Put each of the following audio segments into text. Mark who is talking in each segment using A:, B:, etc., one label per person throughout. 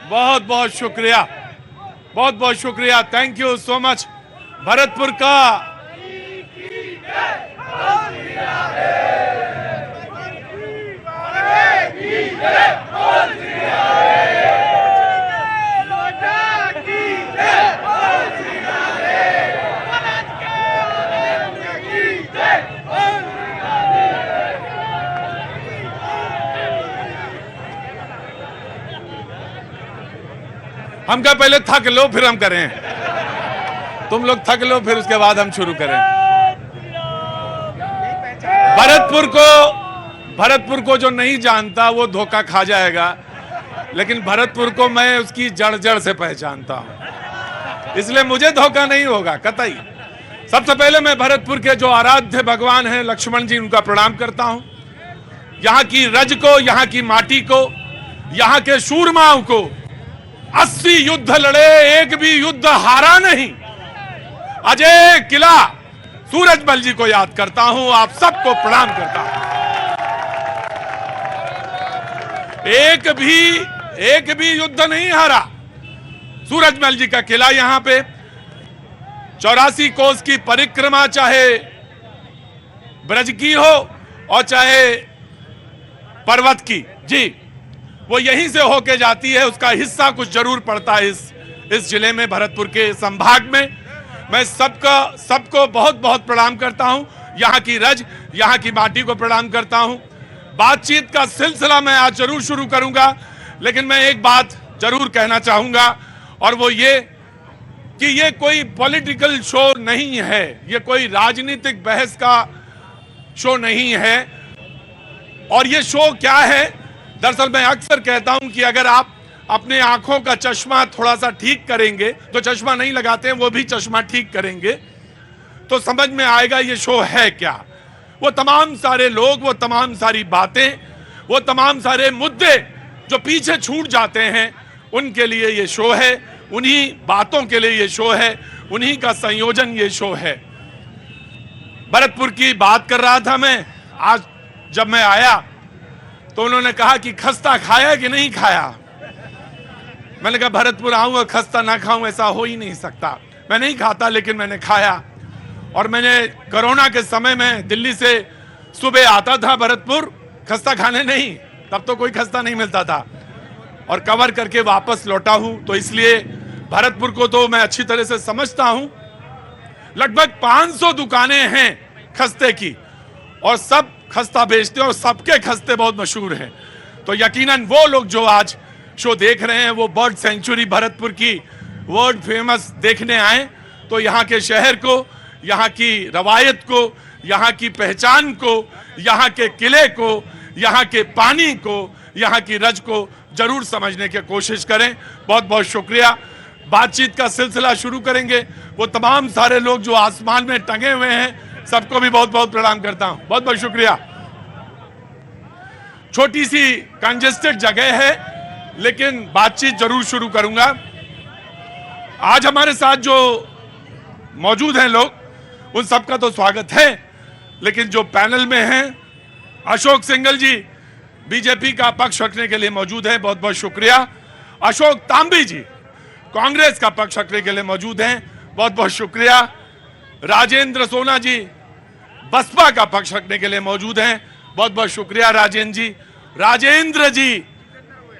A: बहुत बहुत शुक्रिया, बहुत बहुत शुक्रिया। Thank you so much. Bharatpur का हम क्या पहले थक लो फिर हम करें, तुम लोग थक लो फिर उसके बाद हम शुरू करें। भरतपुर को जो नहीं जानता वो धोखा खा जाएगा, लेकिन भरतपुर को मैं उसकी जड़ जड़ से पहचानता हूं, इसलिए मुझे धोखा नहीं होगा कतई। सबसे पहले मैं भरतपुर के जो आराध्य भगवान हैं लक्ष्मण जी, उनका प्रणाम करता हूं। यहां की रज को, यहां की माटी को, यहां के शूरमाओं को, 80 युद्ध लड़े एक भी युद्ध हारा नहीं, अजय किला सूरजमल जी को याद करता हूं, आप सबको प्रणाम करता हूं। एक भी युद्ध नहीं हारा सूरजमल जी का किला। यहां पे 84 कोस की परिक्रमा चाहे ब्रज की हो और चाहे पर्वत की, जी वो यहीं से होके जाती है, उसका हिस्सा कुछ जरूर पड़ता है इस जिले में, भरतपुर के संभाग में। मैं सबको बहुत बहुत प्रणाम करता हूं। यहां की रज, यहां की माटी को प्रणाम करता हूं। बातचीत का सिलसिला मैं आज जरूर शुरू करूंगा, लेकिन मैं एक बात जरूर कहना चाहूंगा, और वो ये कि ये कोई पॉलिटिकल शो नहीं है, ये कोई राजनीतिक बहस का शो नहीं है। और ये शो क्या है, दरअसल मैं अक्सर कहता हूं कि अगर आप अपने आंखों का चश्मा थोड़ा सा ठीक करेंगे, तो चश्मा नहीं लगाते हैं वो भी चश्मा ठीक करेंगे, तो समझ में आएगा ये शो है क्या। वो तमाम सारे लोग, वो तमाम सारी बातें, वो तमाम सारे मुद्दे जो पीछे छूट जाते हैं, उनके लिए ये शो है, उन्हीं बातों के लिए ये शो है, उन्हीं का संयोजन ये शो है। भरतपुर की बात कर रहा था मैं आज, जब मैं आया तो उन्होंने कहा कि खस्ता खाया कि नहीं खाया। मैंने कहा भरतपुर आऊं और खस्ता ना खाऊं ऐसा हो ही नहीं सकता। मैं नहीं खाता, लेकिन मैंने खाया। और मैंने कोरोना के समय में दिल्ली से सुबह आता था भरतपुर, खस्ता खाने नहीं, तब तो कोई खस्ता नहीं मिलता था, और कवर करके वापस लौटा हूं। तो इसलिए भरतपुर को तो मैं अच्छी तरह से समझता हूं। लगभग 500 दुकानें हैं खस्ते की, और सब खस्ता बेचते हैं, और सबके खस्ते बहुत मशहूर हैं। तो यकीनन वो लोग जो आज शो देख रहे हैं, वो बर्ड सेंचुरी भरतपुर की वर्ल्ड फेमस देखने आए, तो यहाँ के शहर को, यहाँ की रवायत को, यहाँ की पहचान को, यहाँ के किले को, यहाँ के पानी को, यहाँ की रज को जरूर समझने की कोशिश करें। बहुत बहुत शुक्रिया। बातचीत का सिलसिला शुरू करेंगे। वो तमाम सारे लोग जो आसमान में टंगे हुए हैं, सबको भी बहुत बहुत प्रणाम करता हूं। बहुत बहुत शुक्रिया। छोटी सी कंजेस्टेड जगह है, लेकिन बातचीत जरूर शुरू करूंगा। आज हमारे साथ जो मौजूद हैं लोग, उन सबका तो स्वागत है, लेकिन जो पैनल में हैं, अशोक सिंघल जी बीजेपी का पक्ष रखने के लिए मौजूद हैं, बहुत बहुत शुक्रिया। अशोक तांबी जी कांग्रेस का पक्ष रखने के लिए मौजूद हैं, बहुत बहुत शुक्रिया। राजेंद्र सोना जी बसपा का पक्ष रखने के लिए मौजूद हैं, बहुत बहुत शुक्रिया राजेंद्र जी। राजेंद्र जी,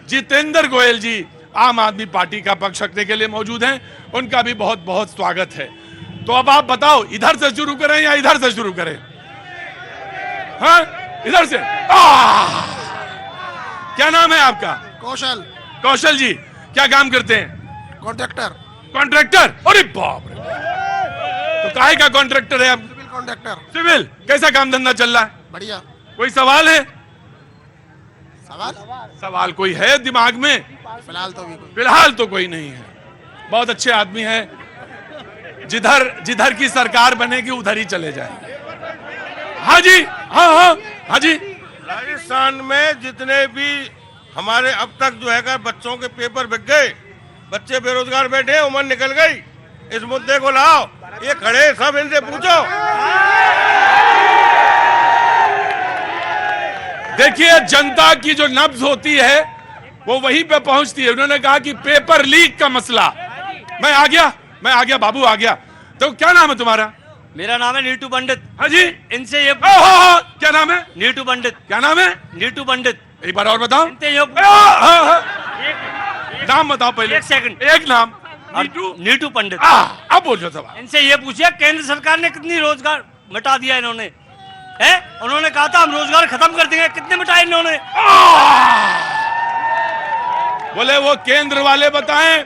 A: जितेंद्र गोयल जी आम आदमी पार्टी का पक्ष रखने के लिए मौजूद हैं, उनका भी बहुत बहुत स्वागत है। तो अब आप बताओ, इधर से शुरू करें या इधर से शुरू करें? हाँ, इधर से। क्या नाम है आपका?
B: कौशल।
A: कौशल जी, क्या काम करते हैं?
B: कॉन्ट्रैक्टर।
A: कॉन्ट्रैक्टर? अरे बाप रे, तो काहे का कॉन्ट्रैक्टर है आप?
B: Civil contractor.
A: सिविल। कैसा काम धंधा चल रहा है?
B: बढ़िया।
A: कोई सवाल है?
B: सवाल
A: कोई है दिमाग में? फिलहाल तो कोई नहीं है। बहुत अच्छे आदमी हैं, जिधर की सरकार बनेगी उधर ही चले जाएंगे। हाँ जी, हाँ जी।
C: राजस्थान में जितने भी हमारे अब तक जो है बच्चों के पेपर बिक गए, बच्चे बेरोजगार बैठे, उम्र निकल गई, इस मुद्दे को लाओ। ये खड़े सब, इनसे पूछो।
A: देखिए, जनता की जो नब्ज होती है वो वहीं पे पहुंचती है। उन्होंने कहा कि पेपर लीक का मसला, मैं आ गया बाबू आ गया। तो क्या नाम है तुम्हारा?
B: मेरा नाम है नीटू पंडित।
A: हाँ जी,
B: इनसे ये
A: क्या नाम है?
B: नीटू पंडित।
A: क्या नाम है?
B: नीटू पंडित।
A: एक बार और बताओ।
B: इनसे ये
A: नाम बताओ पहले।
B: एक सेकंड।
A: एक नाम।
B: नीटू पंडित।
A: अब बोलो सवाल।
B: इनसे ये पूछिए केंद्र सरकार ने कितनी रोजगार मिटा दिया इन्होंने, है? उन्होंने कहा था हम रोजगार खत्म कर देंगे, कितने मिटाए इन्होंने?
A: बोले वो केंद्र वाले बताएं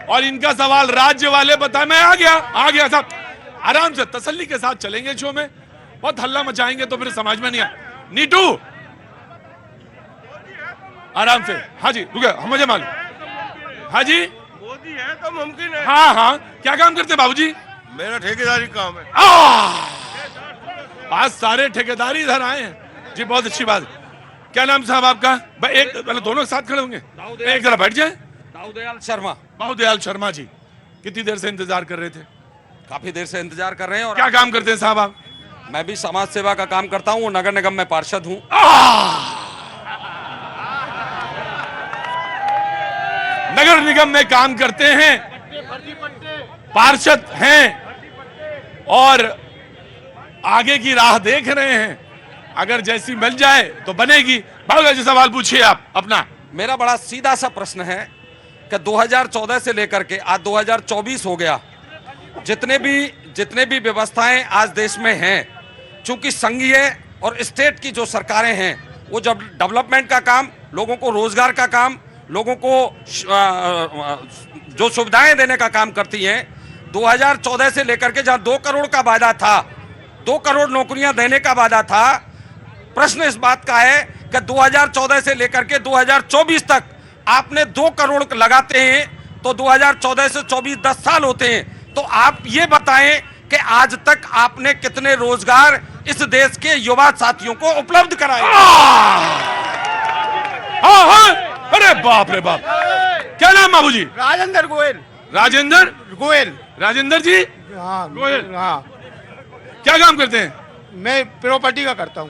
A: और इनका सवाल राज्य वाले बताएं। मैं आ गया साहब। आराम से तसल्ली के साथ चलेंगे शो में, बहुत हल्ला मचाएंगे तो फिर समझ में नहीं आए। नीटू आराम से। हाँ जी रुके, मुझे मालूम। हाँ जी,
C: मोदी है तो मुमकिन है।
A: हाँ, क्या काम करते बाबूजी?
C: मेरा ठेकेदारी काम है।
A: आज सारे ठेकेदारी इधर आए हैं जी, बहुत अच्छी बात है। क्या नाम साहब आपका? एक पहले दोनों साथ खड़े होंगे, एक जरा बैठ जाए।
D: दाऊदयाल शर्मा।
A: बाहुदयाल शर्मा जी, कितनी देर से इंतजार कर रहे थे?
D: काफी देर से इंतजार कर रहे हैं। और
A: क्या काम करते हैं साहब आप?
D: मैं भी समाज सेवा का काम करता हूँ, नगर निगम में पार्षद हूँ।
A: नगर निगम में काम करते हैं, पार्षद हैं और आगे की राह देख रहे हैं। अगर जैसी मिल जाए तो बनेगी। बाहुदयाल जी सवाल पूछिए आप अपना।
D: मेरा बड़ा सीधा सा प्रश्न है कि 2014 से लेकर के आज 2024 हो गया, जितने भी व्यवस्थाएं आज देश में हैं, चूंकि संघीय और स्टेट की जो सरकारें हैं वो जब डेवलपमेंट का काम, लोगों को रोजगार का काम, लोगों को जो सुविधाएं देने का काम करती हैं, 2014 से लेकर के जहां 2 करोड़ का वादा था, 2 करोड़ नौकरियां देने का वादा था, प्रश्न इस बात का है कि 2014 से लेकर के 2024 तक आपने 2 करोड़ लगाते हैं तो 2014 से 24 10 साल होते हैं। तो आप ये बताएं कि आज तक आपने कितने रोजगार इस देश के युवा साथियों को उपलब्ध कराए?
A: हाँ, अरे बाप रे बाप। क्या नाम बाबूजी?
E: राजेंद्र गोयल।
A: राजेंद्र
E: गोयल।
A: राजेंद्र जी
E: हाँ
A: गोयल।
E: हाँ,
A: क्या काम करते हैं?
E: मैं प्रॉपर्टी का करता हूँ।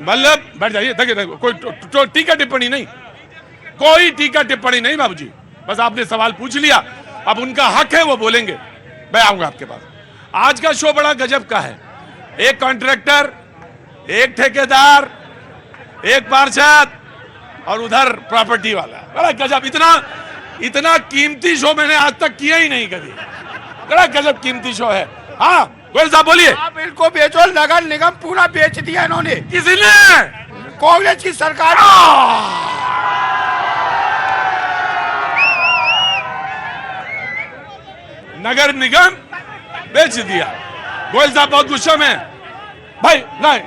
A: मतलब बैठ जाइए, कोई टीका टिप्पणी नहीं, कोई टीका टिप्पणी नहीं बाबूजी, बस आपने सवाल पूछ लिया, अब उनका हक है वो बोलेंगे। मैं आऊंगा आपके पास। आज का शो बड़ा गजब का है। एक कॉन्ट्रैक्टर, एक ठेकेदार, एक पार्षद और उधर प्रॉपर्टी वाला। बड़ा गजब। इतना कीमती शो मैंने आज तक किया ही नहीं कभी। बड़ा गजब कीमती शो है। हाँ गोयल साहब बोलिए।
E: आप इनको बेचो, नगर निगम पूरा बेच दिया इन्होंने।
A: किसी ने?
E: कांग्रेस की सरकार।
A: नगर निगम बेच दिया। गोयल साहब बहुत गुस्सा में हैं। भाई नहीं,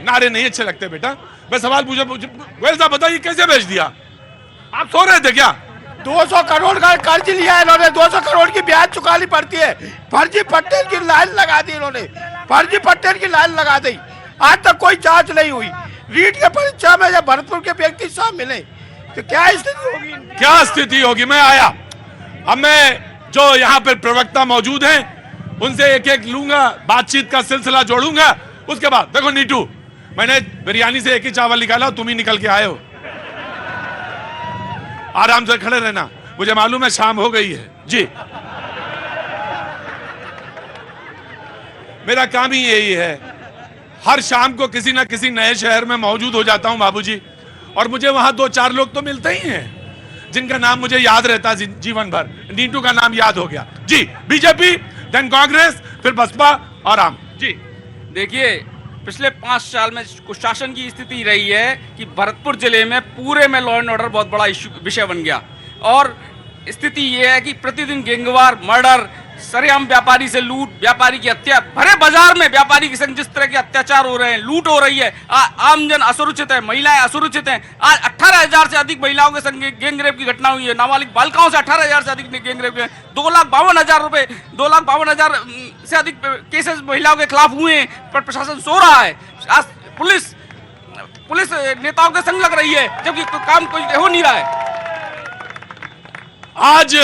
A: नारे नहीं अच्छे लगते बेटा। मैं सवाल पूछा, गोयल साहब बताइए कैसे बेच दिया? आप सो रहे थे क्या?
E: 200 करोड़ का कर्ज लिया इन्होंने, 200 करोड़ की ब्याज चुकानी पड़ती है। फर्जी पट्टे की लाइन लगा दी इन्होंने, फर्जी पट्टे की लाइन लगा दी। आज तक कोई जांच नहीं हुई। रीट के परीक्षा में जब भरतपुर के व्यक्ति सब मिले तो क्या स्थिति होगी?
A: क्या स्थिति होगी? मैं आया। अब मैं जो यहाँ पर प्रवक्ता मौजूद हैं उनसे एक एक लूंगा, बातचीत का सिलसिला जोड़ूंगा। उसके बाद देखो नीटू, मैंने बिरयानी से एक ही चावल निकाला, तुम ही निकल के आए हो। आराम से खड़े रहना, मुझे मालूम है शाम हो गई है जी। मेरा काम ही यही है, हर शाम को किसी ना किसी नए शहर में मौजूद हो जाता हूं बाबूजी, और मुझे वहां 2-4 लोग तो मिलते ही हैं जिनका नाम मुझे याद रहता है जीवन भर। नीटू का नाम याद हो गया जी। बीजेपी, देन कांग्रेस, फिर बसपा और आम जी।
F: देखिए, पिछले 5 साल में कुशासन की स्थिति रही है कि भरतपुर जिले में पूरे में लॉ एंड ऑर्डर बहुत बड़ा विषय बन गया। और स्थिति ये है कि प्रतिदिन गैंगवार, मर्डर, सरेआम व्यापारी से लूट, व्यापारी की हत्या, भरे बाजार में व्यापारी के संग जिस तरह के अत्याचार हो रहे हैं, लूट हो रही है, आमजन असुरक्षित है, महिलाएं असुरक्षित हैं। आज 18,000 से अधिक महिलाओं के संग गैंग रेप की घटना हुई है। नाबालिग बालिकाओं से 18,000 से अधिक गैंग रेप हुए। 2,52,000 रुपए, 2,52,000 से अधिक केसेस महिलाओं के खिलाफ हुए हैं, पर प्रशासन सो रहा है। आज पुलिस नेताओं के संग लग रही है, जबकि काम कोई हो नहीं रहा है।
A: आज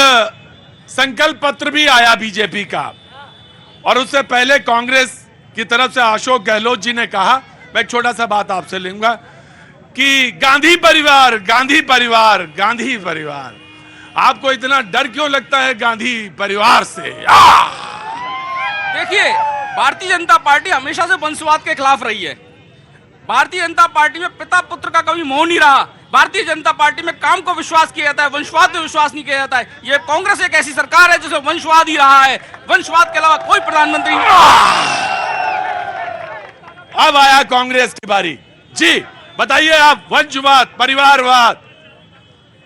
A: संकल्प पत्र भी आया बीजेपी का, और उससे पहले कांग्रेस की तरफ से अशोक गहलोत जी ने कहा मैं एक छोटा सा बात आपसे लूंगा कि गांधी परिवार, गांधी परिवार, गांधी परिवार, आपको इतना डर क्यों लगता है गांधी परिवार से?
F: देखिए, भारतीय जनता पार्टी हमेशा से वंशवाद के खिलाफ रही है। भारतीय जनता पार्टी में पिता पुत्र का कभी मोह नहीं रहा। भारतीय जनता पार्टी में काम को विश्वास किया जाता है, वंशवाद में विश्वास नहीं किया जाता है। ये कांग्रेस एक ऐसी सरकार है जिसमें वंशवाद ही रहा है, वंशवाद के अलावा कोई प्रधानमंत्री नहीं।
A: अब आया कांग्रेस की बारी। जी बताइए आप, वंशवाद, परिवारवाद।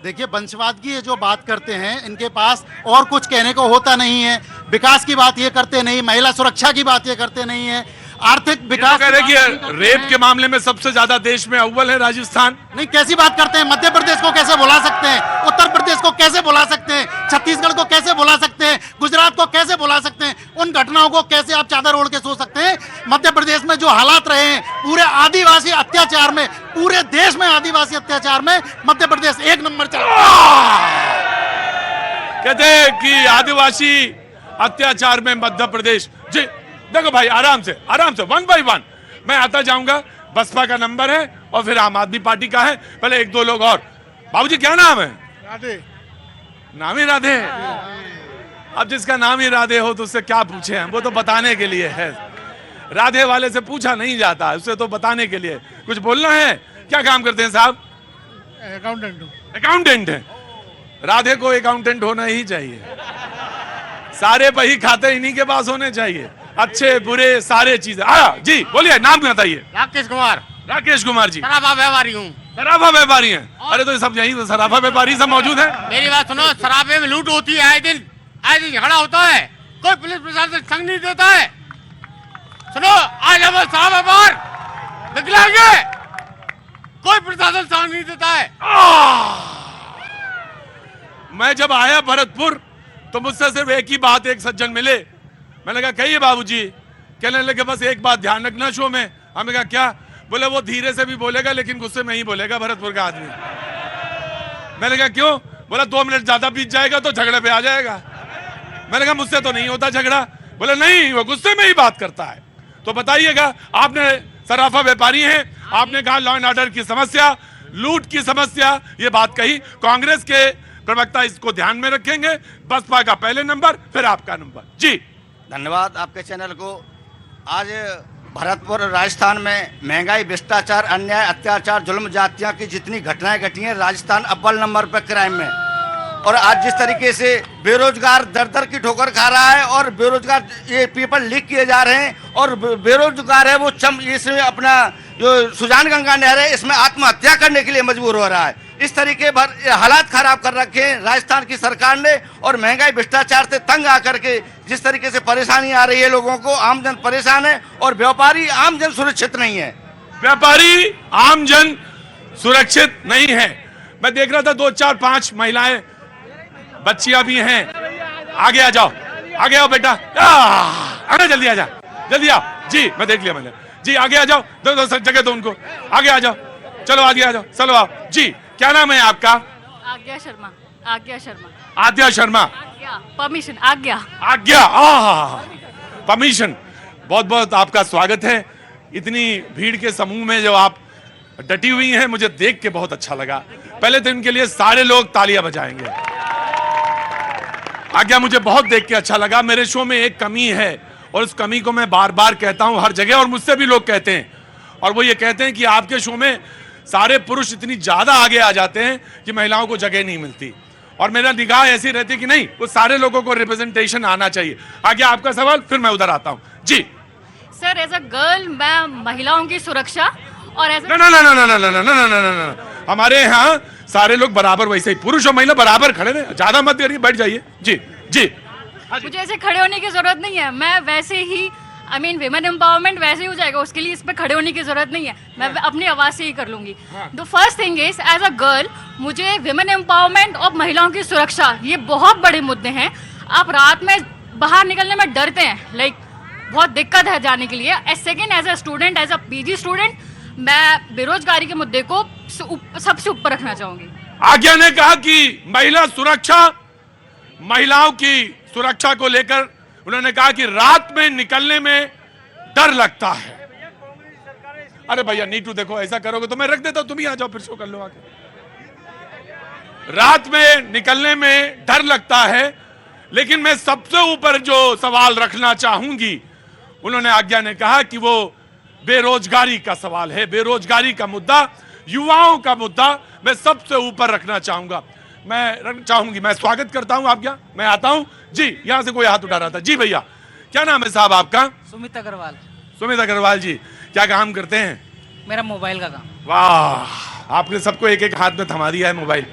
G: देखिए, वंशवाद की ये जो बात करते हैं, इनके पास और कुछ कहने को होता नहीं है। विकास की बात ये करते नहीं, महिला सुरक्षा की बात ये करते नहीं है, आर्थिक विकास
A: कह रहे कि रेप के मामले में सबसे ज्यादा देश में अव्वल है राजस्थान।
G: नहीं, कैसी बात करते हैं? मध्य प्रदेश को कैसे बुला सकते हैं? उत्तर प्रदेश को कैसे बुला सकते हैं? छत्तीसगढ़ को कैसे बुला सकते हैं? गुजरात को कैसे बुला सकते हैं? उन घटनाओं को कैसे आप चादर ओढ़ के सो सकते हैं? मध्य प्रदेश में जो हालात रहे हैं, पूरे आदिवासी अत्याचार में, पूरे देश में आदिवासी अत्याचार में मध्य प्रदेश 1 नंबर चल रहा है।
A: कहते हैं कि आदिवासी अत्याचार में मध्य प्रदेश। जी देखो भाई, आराम से 1 बाय 1 मैं आता जाऊंगा। बसपा का नंबर है और फिर आम आदमी पार्टी का है। पहले 1-2 लोग और। बाबूजी क्या नाम है?
C: राधे।
A: नाम ही राधे है। अब जिसका नाम ही राधे हो तो उससे क्या पूछे हैं, वो तो बताने के लिए है। राधे वाले से पूछा नहीं जाता, उससे तो बताने के लिए। कुछ बोलना है? क्या काम करते हैं साहब? अकाउंटेंट है। राधे को अकाउंटेंट होना ही चाहिए। सारे बही खाते इन्हीं के पास होने चाहिए, अच्छे बुरे सारे चीजें। जी बोलिए, नाम बताइए।
E: राकेश कुमार।
A: राकेश कुमार जी।
E: शराबा व्यापारी हूँ।
A: शराबा व्यापारी हैं? अरे तो सब यही तो शराबा व्यापारी सब मौजूद है।
E: मेरी बात सुनो, शराबे में लूट होती है, आए दिन झगड़ा होता है, कोई पुलिस प्रशासन संग नहीं देता है। सुनो, आज हम शराब व्यापार निकलेंगे, कोई प्रशासन संग नहीं देता है।
A: मैं जब आया भरतपुर तो मुझसे सिर्फ एक ही बात, एक सज्जन मिले। मैंने कहा कहिए बाबूजी। कहने लगे बस एक बात ध्यान रखना शो में। हमने कहा क्या? बोले वो धीरे से भी बोलेगा लेकिन गुस्से में ही बोलेगा भरतपुर का आदमी। मैंने कहा क्यों? बोला 2 मिनट ज्यादा बीत जाएगा तो झगड़े पे आ जाएगा। मैंने कहा मुझसे तो नहीं होता झगड़ा। बोले नहीं, वो गुस्से में ही बात करता है। तो बताइएगा, आपने सराफा व्यापारी हैं, आपने कहा लॉ एंड ऑर्डर की समस्या, लूट की समस्या, ये बात कही। कांग्रेस के प्रवक्ता इसको ध्यान में रखेंगे। बसपा का पहले नंबर, फिर आपका नंबर। जी
H: धन्यवाद आपके चैनल को। आज भरतपुर राजस्थान में महंगाई, भ्रष्टाचार, अन्याय, अत्याचार, जुल्म, जातियों की जितनी घटनाएं घटी हैं, राजस्थान अव्वल नंबर पर क्राइम में। और आज जिस तरीके से बेरोजगार दर दर की ठोकर खा रहा है और बेरोजगार ये पेपर लीक किए जा रहे हैं और बेरोजगार है वो इसमें अपना जो सुजान गंगा नहर है इसमें आत्महत्या करने के लिए मजबूर हो रहा है। इस तरीके भर हालात खराब कर रखे हैं राजस्थान की सरकार ने। और महंगाई, भ्रष्टाचार से तंग आकर के जिस तरीके से परेशानी आ रही है लोगों को, आमजन परेशान है और व्यापारी आमजन सुरक्षित नहीं है।
A: व्यापारी आमजन सुरक्षित नहीं है। मैं देख रहा था 2, 4, 5 महिलाएं, बच्चियां भी हैं। आगे आ जाओ, आगे आओ बेटा, आगे जल्दी आ जा, जल्दी आओ। जी मैं देख लिया मैंने। जी आगे आ जाओ, दो जगह दो उनको, आगे आ जाओ, चलो आगे आ जाओ, चलो आओ। जी क्या नाम है आपका?
I: आज्ञा शर्मा। आज्ञा शर्मा।
A: आद्या शर्मा।
I: परमिशन, आज्ञा।
A: आज्ञा, परमिशन। बहुत बहुत आपका स्वागत है। इतनी भीड़ के समूह में जो आप डटी हुई हैं, मुझे देख के बहुत अच्छा लगा। पहले तो इनके लिए सारे लोग तालियां बजाएंगे। आज्ञा, मुझे बहुत देख के अच्छा लगा। मेरे शो में एक कमी है और उस कमी को मैं बार बार कहता हूं हर जगह, और मुझसे भी लोग कहते हैं, और वो ये कहते हैं कि आपके शो में सारे पुरुष इतनी ज्यादा आगे आ जाते हैं कि महिलाओं को जगह नहीं मिलती। और मेरा निगाह ऐसी रहती है कि नहीं, वो सारे लोगों को रिप्रेजेंटेशन आना चाहिए। आगे आपका सवाल, फिर मैं उधर आता हूं। जी
I: सर, एज अ गर्ल मैं महिलाओं की सुरक्षा और एज
A: ना, हमारे यहाँ सारे लोग बराबर, वैसे ही पुरुष और महिला बराबर खड़े रहे। ज्यादा मत देरिए, बैठ जाइए। जी जी
I: मुझे ऐसे खड़े होने की जरूरत नहीं है। मैं वैसे ही विमेन एम्पावरमेंट वैसे ही हो जाएगा, उसके लिए इस पे खड़े होने की जरूरत नहीं है। मैं अपनी आवाज से ही कर लूंगी। The first thing is, as a girl मुझे विमेन एम्पावरमेंट और महिलाओं की सुरक्षा, ये बहुत बड़े मुद्दे हैं। आप रात में बाहर निकलने में डरते हैं, लाइक बहुत दिक्कत है जाने के लिए। Second, as a student, as a PG student, मैं बेरोजगारी के मुद्दे को सबसे ऊपर रखना चाहूंगी।
A: आज्ञा ने कहा कि महिला सुरक्षा, महिलाओं की सुरक्षा को लेकर उन्होंने कहा कि रात में निकलने में डर लगता है। अरे भैया नीटू देखो, ऐसा करोगे तो मैं रख देता हूं, तुम ही आ जाओ फिर शो कर लो आके। रात में निकलने में डर लगता है, लेकिन मैं सबसे ऊपर जो सवाल रखना चाहूंगी, उन्होंने आज्ञा ने कहा कि वो बेरोजगारी का सवाल है, बेरोजगारी का मुद्दा, युवाओं का मुद्दा मैं सबसे ऊपर रखना चाहूंगा। मैं चाहूंगी, मैं स्वागत करता हूं आपका, मैं आता हूं जी। यहां से कोई हाथ उठा रहा था जी। भैया क्या नाम है साहब आपका?
J: सुमित अग्रवाल।
A: सुमित अग्रवाल जी, क्या काम करते हैं?
J: मेरा मोबाइल का काम।
A: वाह, आपने सबको एक एक हाथ में थमा दिया है मोबाइल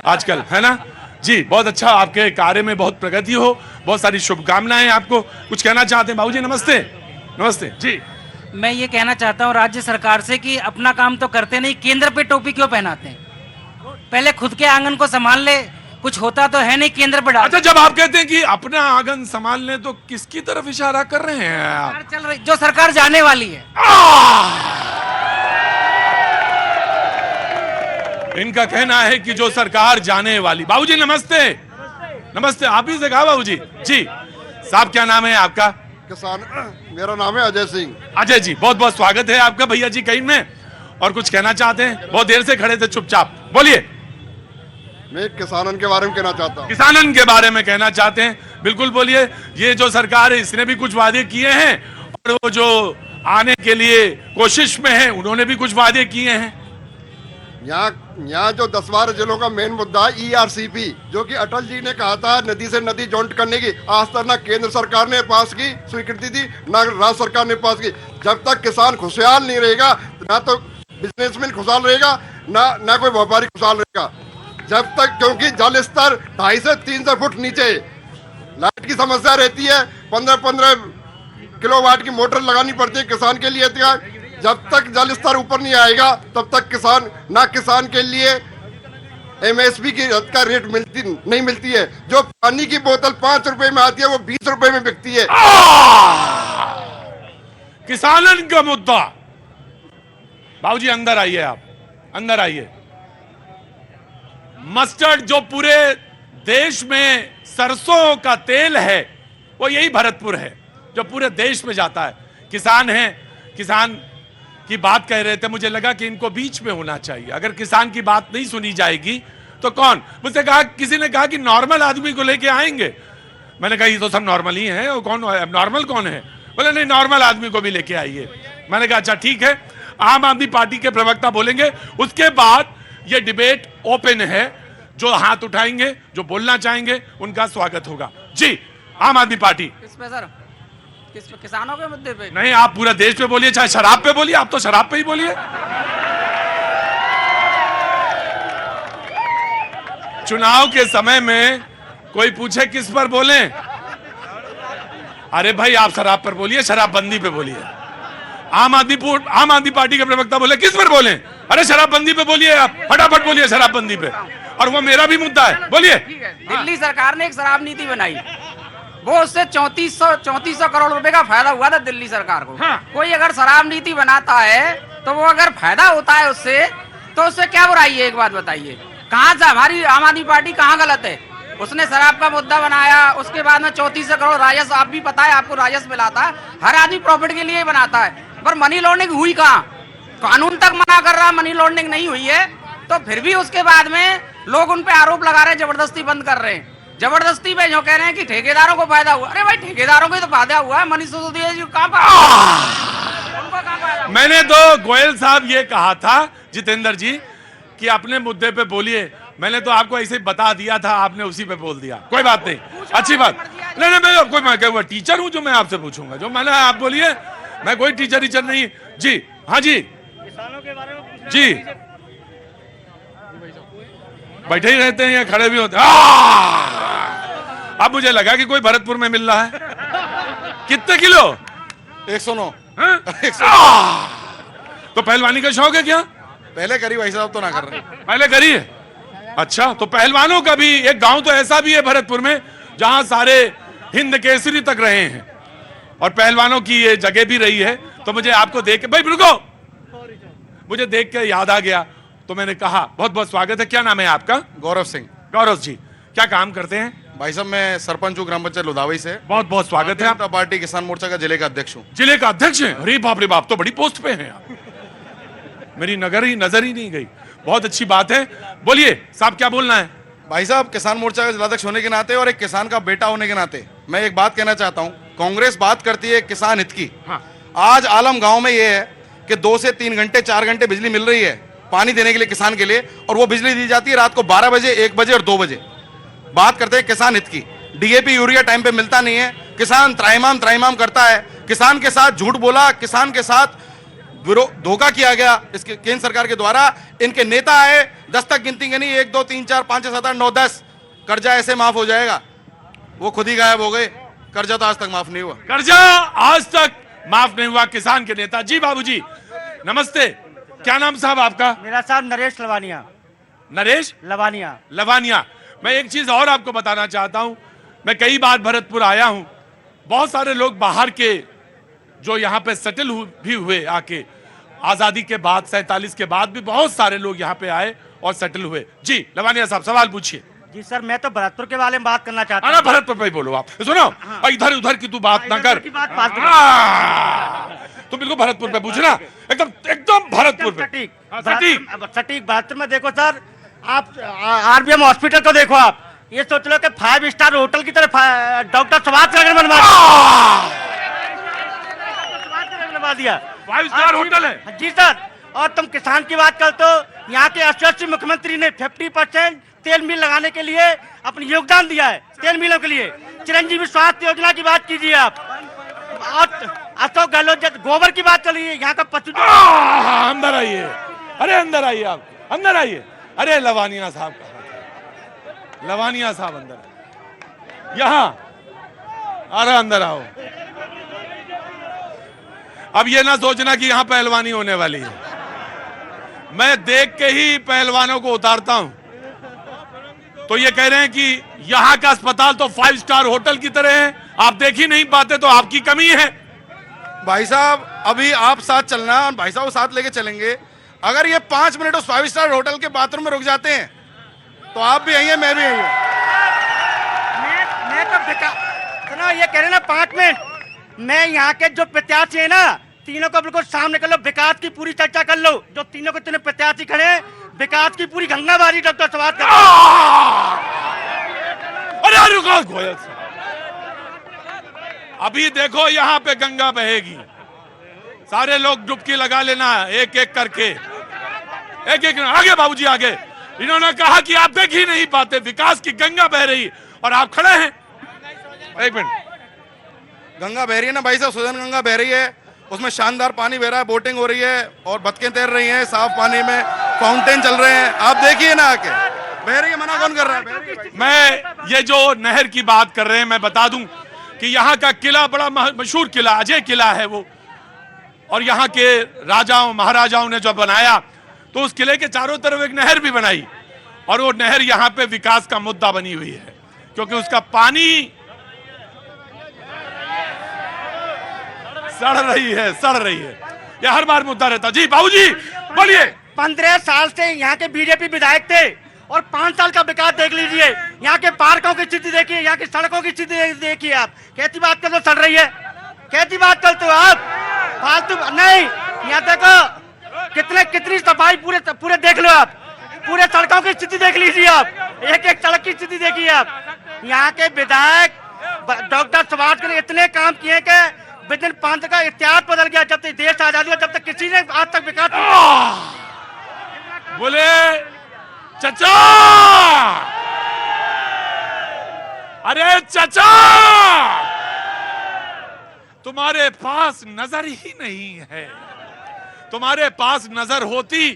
A: आजकल, है ना जी। बहुत अच्छा, आपके कार्य में बहुत प्रगति हो, बहुत सारी शुभकामनाएं आपको। कुछ कहना चाहते हैं बाबूजी? नमस्ते। नमस्ते जी।
J: मैं ये कहना चाहता हूँ राज्य सरकार से कि अपना काम तो करते नहीं, केंद्र पे टोपी क्यों पहनाते हैं? पहले खुद के आंगन को संभाल ले, कुछ होता तो है नहीं, केंद्र पे डाल।
A: अच्छा, जब आप कहते हैं कि अपना आंगन संभाल लें तो किसकी तरफ इशारा कर रहे हैं आप?
J: सरकार चल रही, जो सरकार जाने वाली है।
A: इनका कहना है कि जो सरकार जाने वाली। बाबूजी नमस्ते। नमस्ते, आप ही से कहा बाबूजी जी। साहब क्या नाम है आपका?
K: किसान, मेरा नाम है अजय सिंह।
A: अजय जी, बहुत बहुत स्वागत है आपका भैया जी कहीं में। और कुछ कहना चाहते हैं? बहुत देर से खड़े थे चुपचाप, बोलिए।
K: मैं किसानन के बारे में कहना चाहता हूँ।
A: किसानन के बारे में कहना चाहते हैं, बिल्कुल बोलिए। ये जो सरकार है इसने भी कुछ वादे किए हैं, और वो जो आने के लिए कोशिश में है उन्होंने भी कुछ वादे किए हैं।
K: यहाँ जो 10-12 जिलों का मेन मुद्दा है ERCP, जो कि अटल जी ने कहा था नदी से नदी जॉइंट करने की, आज तक ना केंद्र सरकार ने पास की स्वीकृति दी, ना राज्य सरकार ने पास की। जब तक किसान खुशहाल नहीं रहेगा, ना तो बिजनेसमैन खुशहाल रहेगा, ना कोई व्यापारी खुशहाल रहेगा। जब तक, क्योंकि जल स्तर 250 से 300 फुट नीचे, लाइट की समस्या रहती है, 15-15 किलोवाट की मोटर लगानी पड़ती है किसान के लिए। जब तक जल स्तर ऊपर नहीं आएगा तब तक किसान के लिए MSP की का रेट नहीं मिलती है। जो पानी की बोतल 5 रुपए में आती है वो 20 रुपए में बिकती है।
A: किसानन का मुद्दा। बाबूजी अंदर आइए, आप अंदर आइए। मस्टर्ड जो पूरे देश में सरसों का तेल है, वो यही भरतपुर है जो पूरे देश में जाता है। किसान हैं, किसान की बात कह रहे थे, मुझे लगा कि इनको बीच में होना चाहिए। अगर किसान की बात नहीं सुनी जाएगी तो कौन? मुझसे कहा, किसी ने कहा कि नॉर्मल आदमी को लेके आएंगे। मैंने कहा ये तो सब नॉर्मल ही हैं, और कौन नॉर्मल कौन है? बोले नहीं, नॉर्मल आदमी को भी लेके आइए। मैंने कहा अच्छा ठीक है, आम आदमी पार्टी के प्रवक्ता बोलेंगे, उसके बाद ये डिबेट ओपन है। जो हाथ उठाएंगे, जो बोलना चाहेंगे, उनका स्वागत होगा जी। आम आदमी पार्टी
J: किस पे सर? किस पे? किसानों के मुद्दे पे?
A: नहीं, आप पूरा देश पे बोलिए, चाहे शराब पे बोलिए, आप तो शराब पे ही बोलिए। चुनाव के समय में कोई पूछे किस पर बोले, अरे भाई आप शराब पर बोलिए, शराबबंदी पे बोलिए। आम आदमी पार्टी के प्रवक्ता बोले किस पर बोले? अरे शराबबंदी पे बोलिए, आप फटाफट बोलिए शराबबंदी पे। और वो मेरा भी मुद्दा है, बोलिए।
J: दिल्ली सरकार ने एक शराब नीति बनाई, वो उससे 3400 करोड़ रुपए का फायदा हुआ था दिल्ली सरकार को।
A: हाँ।
J: कोई अगर शराब नीति बनाता है तो वो अगर फायदा होता है उससे, तो उससे क्या बुराई है? एक बात बताइए, कहाँ से हमारी आम आदमी पार्टी कहाँ गलत है? उसने शराब का मुद्दा बनाया, उसके बाद में 3400 करोड़ राजस्व, आप भी पता है, आपको राजस्व मिलाता है। हर आदमी प्रॉफिट के लिए बनाता है, पर मनी लॉन्ड्रिंग हुई कहाँ? कानून तक मना कर रहा, मनी लॉन्ड्रिंग नहीं हुई है, तो फिर भी उसके बाद में लोग उन पे आरोप लगा रहे हैं, जबरदस्ती बंद कर रहे हैं। जबरदस्ती पे जो कह रहे हैं कि ठेकेदारों को फायदा हुआ, अरे भाई ठेकेदारों को तो फायदा हुआ है, मनीष सिसोदिया जी कहाँ फायदा?
A: मैंने तो गोयल साहब ये कहा था, जितेंद्र जी, कि अपने मुद्दे पे बोलिए। मैंने तो आपको ऐसे बता दिया था, आपने उसी पे बोल दिया। कोई बात नहीं, अच्छी बात नहीं। मैं टीचर हूं जो मैं आपसे पूछूंगा, जो मैंने आप बोलिए, मैं कोई टीचर नहीं जी। हाँ जी,
B: किसानों के बारे में
A: जी, बैठे ही रहते हैं या खड़े भी होते हैं। अब मुझे लगा कि कोई भरतपुर में मिल रहा है। कितने किलो?
K: 109।
A: तो पहलवानी का शौक है क्या?
K: पहले करी भाई साहब, तो ना कर रहे।
A: पहले करी है? अच्छा, तो पहलवानों का भी एक गांव तो ऐसा भी है भरतपुर में जहां सारे हिंद केसरी तक रहे हैं, और पहलवानों की ये जगह भी रही है। तो मुझे आपको देख के, भाई रुको, मुझे देख के याद आ गया, तो मैंने कहा बहुत बहुत स्वागत है। क्या नाम है आपका?
K: गौरव सिंह।
A: गौरव जी, क्या काम करते हैं?
K: भाई साहब मैं सरपंच हूँ ग्राम पंचायत लुधावी से।
A: बहुत बहुत स्वागत है।
K: जनता पार्टी किसान मोर्चा का जिले का अध्यक्ष हूँ।
A: जिले का अध्यक्ष हैं? अरे बाप रे बाप, तो बड़ी पोस्ट पे हैं आप। मेरी नजर ही नहीं गई। बहुत अच्छी बात है, बोलिए साहब क्या बोलना है।
L: भाई साहब, किसान मोर्चा के जिलाध्यक्ष होने के नाते और एक किसान का बेटा होने के नाते मैं एक बात कहना चाहता हूं। कांग्रेस बात करती है किसान हित की। आज आलम गांव में ये है कि 2 से 3 घंटे 4 घंटे बिजली मिल रही है पानी देने के लिए किसान के लिए, और वो बिजली दी जाती है रात को 12 बजे, 1 बजे और 2 बजे। बात करते हैं किसान हित की। डीएपी यूरिया टाइम पे मिलता नहीं है, किसान त्राहिमाम करता है। किसान के साथ झूठ बोला, किसान के साथ धोखा किया गया इसके केंद्र सरकार के द्वारा। इनके नेता आए, 10 तक गिनती नहीं, 1 2 3 4 5 6 7 8 9 10 कर्जा ऐसे माफ हो जाएगा, वो खुद ही गायब हो गए। कर्जा तो आज तक माफ नहीं हुआ।
A: कर्जा आज तक माफ नहीं हुआ किसान के नेता। जी बाबूजी नमस्ते, क्या नाम साहब आपका?
B: मेरा साहब नरेश लवानिया।
A: नरेश लवानिया। मैं एक चीज और आपको बताना चाहता हूं, मैं कई बार भरतपुर आया हूं, बहुत सारे लोग बाहर के जो यहाँ पे सेटल भी हुए आके, आजादी के बाद 47 के बाद भी बहुत सारे लोग यहाँ पे आए और सेटल हुए। जी लवानिया साहब सवाल पूछिए।
B: जी सर, मैं तो भरतपुर के बारे में बात करना चाहता हूँ।
A: भरतपुर पे ही बोलो आप, सुनो इधर उधर की तू बात ना कर, तुम बिल्कुल भरतपुर पे पूछना, एकदम भरतपुर पे
B: सटीक। भरतपुर में देखो सर, आप आरबीएम हॉस्पिटल को देखो, आप ये सोच लो कि 5 स्टार होटल की तरह डॉक्टर सुभाष बनवा दिया।
A: 5 स्टार होटल है
B: जी सर। और तुम किसान की बात कर तो यहाँ के यशस्वी मुख्यमंत्री ने 50% तेल मिल लगाने के लिए अपनी योगदान दिया है, तेल मिलों के लिए। चिरंजीवी स्वास्थ्य योजना की बात कीजिए आप, और अशोक गहलोत गोबर की बात कर लीजिए। यहाँ का पशु
A: अंदर आइए, अरे अंदर आइए, आप अंदर आइए। अरे लवानिया साहब कहाँ? लवानिया साहब अंदर, यहाँ, अरे अंदर आओ। अब ये ना सोचना कि यहाँ पहलवानी होने वाली है, मैं देख के ही पहलवानों को उतारता हूं। तो ये कह रहे हैं कि यहाँ का अस्पताल तो 5 स्टार होटल की तरह है, आप देख ही नहीं पाते, तो आपकी कमी है।
L: भाई साहब, अभी आप साथ चलना, भाई साहब साथ लेके चलेंगे। अगर ये 5 मिनट उस 5 स्टार होटल के बाथरूम में रुक जाते हैं तो आप भी आइए, मैं भी आइए।
B: मैं तो सुनो, ये कह रहे ना 5 मिनट, मैं यहाँ के जो प्रत्याशी है ना, तीनों को बिल्कुल सामने कर लो, विकास की पूरी चर्चा कर लो। जो तीनों को तीनों प्रत्याशी खड़े हैं, विकास की पूरी गंगा बारी डॉक्टर सुभाष कर।
A: अरे रुको गोयल साहब, अभी देखो यहाँ पे गंगा बहेगी, सारे लोग डुबकी लगा लेना एक एक करके, एक एक आगे बाबूजी आगे। इन्होंने कहा कि आप देख ही नहीं पाते, विकास की गंगा बह रही और आप खड़े हैं। एक मिनट,
L: गंगा बह रही है ना भाई साहब, सुदन गंगा बह रही है, उसमें शानदार पानी बह रहा है, बोटिंग हो रही है और बतखें तैर रही हैं साफ पानी में, फाउंटेन चल रहे हैं, आप देखिए ना आके। बह रही है, मना कौन कर रहा है?
A: मैं ये जो नहर की बात कर रहे हैं, मैं बता दूं कि यहाँ का किला बड़ा मशहूर किला, अजय किला है वो, और यहाँ के राजाओं महाराजाओं ने जो बनाया, तो उस किले के चारों तरफ एक नहर भी बनाई, और वो नहर यहाँ पे विकास का मुद्दा बनी हुई है, क्योंकि उसका पानी सड़ रही है। यह हर बार मुद्दा रहता। जी बाबूजी बोलिए।
B: 15 साल से यहाँ के बीजेपी विधायक थे, और 5 साल का विकास देख लीजिए। यहाँ के पार्कों की स्थिति देखिए, यहाँ की सड़कों की स्थिति देखिए। आप कैसी बात करते हो, सड़ रही है, कैसी बात करते हो आप? फालतू नहीं, यहाँ देखो कितनी सफाई, पूरे देख लो आप, पूरे सड़कों की स्थिति देख लीजिए आप, एक एक सड़क की स्थिति देखिए आप। यहाँ के विधायक डॉक्टर सुभाष ने इतने काम किए कि विदिन 5 का इतिहास बदल गया। जब तक देश आजादी हुआ, जब तक किसी ने आज तक विकास
A: बोले चचा, अरे चचा, तुम्हारे पास नजर ही नहीं है, तुम्हारे पास नजर होती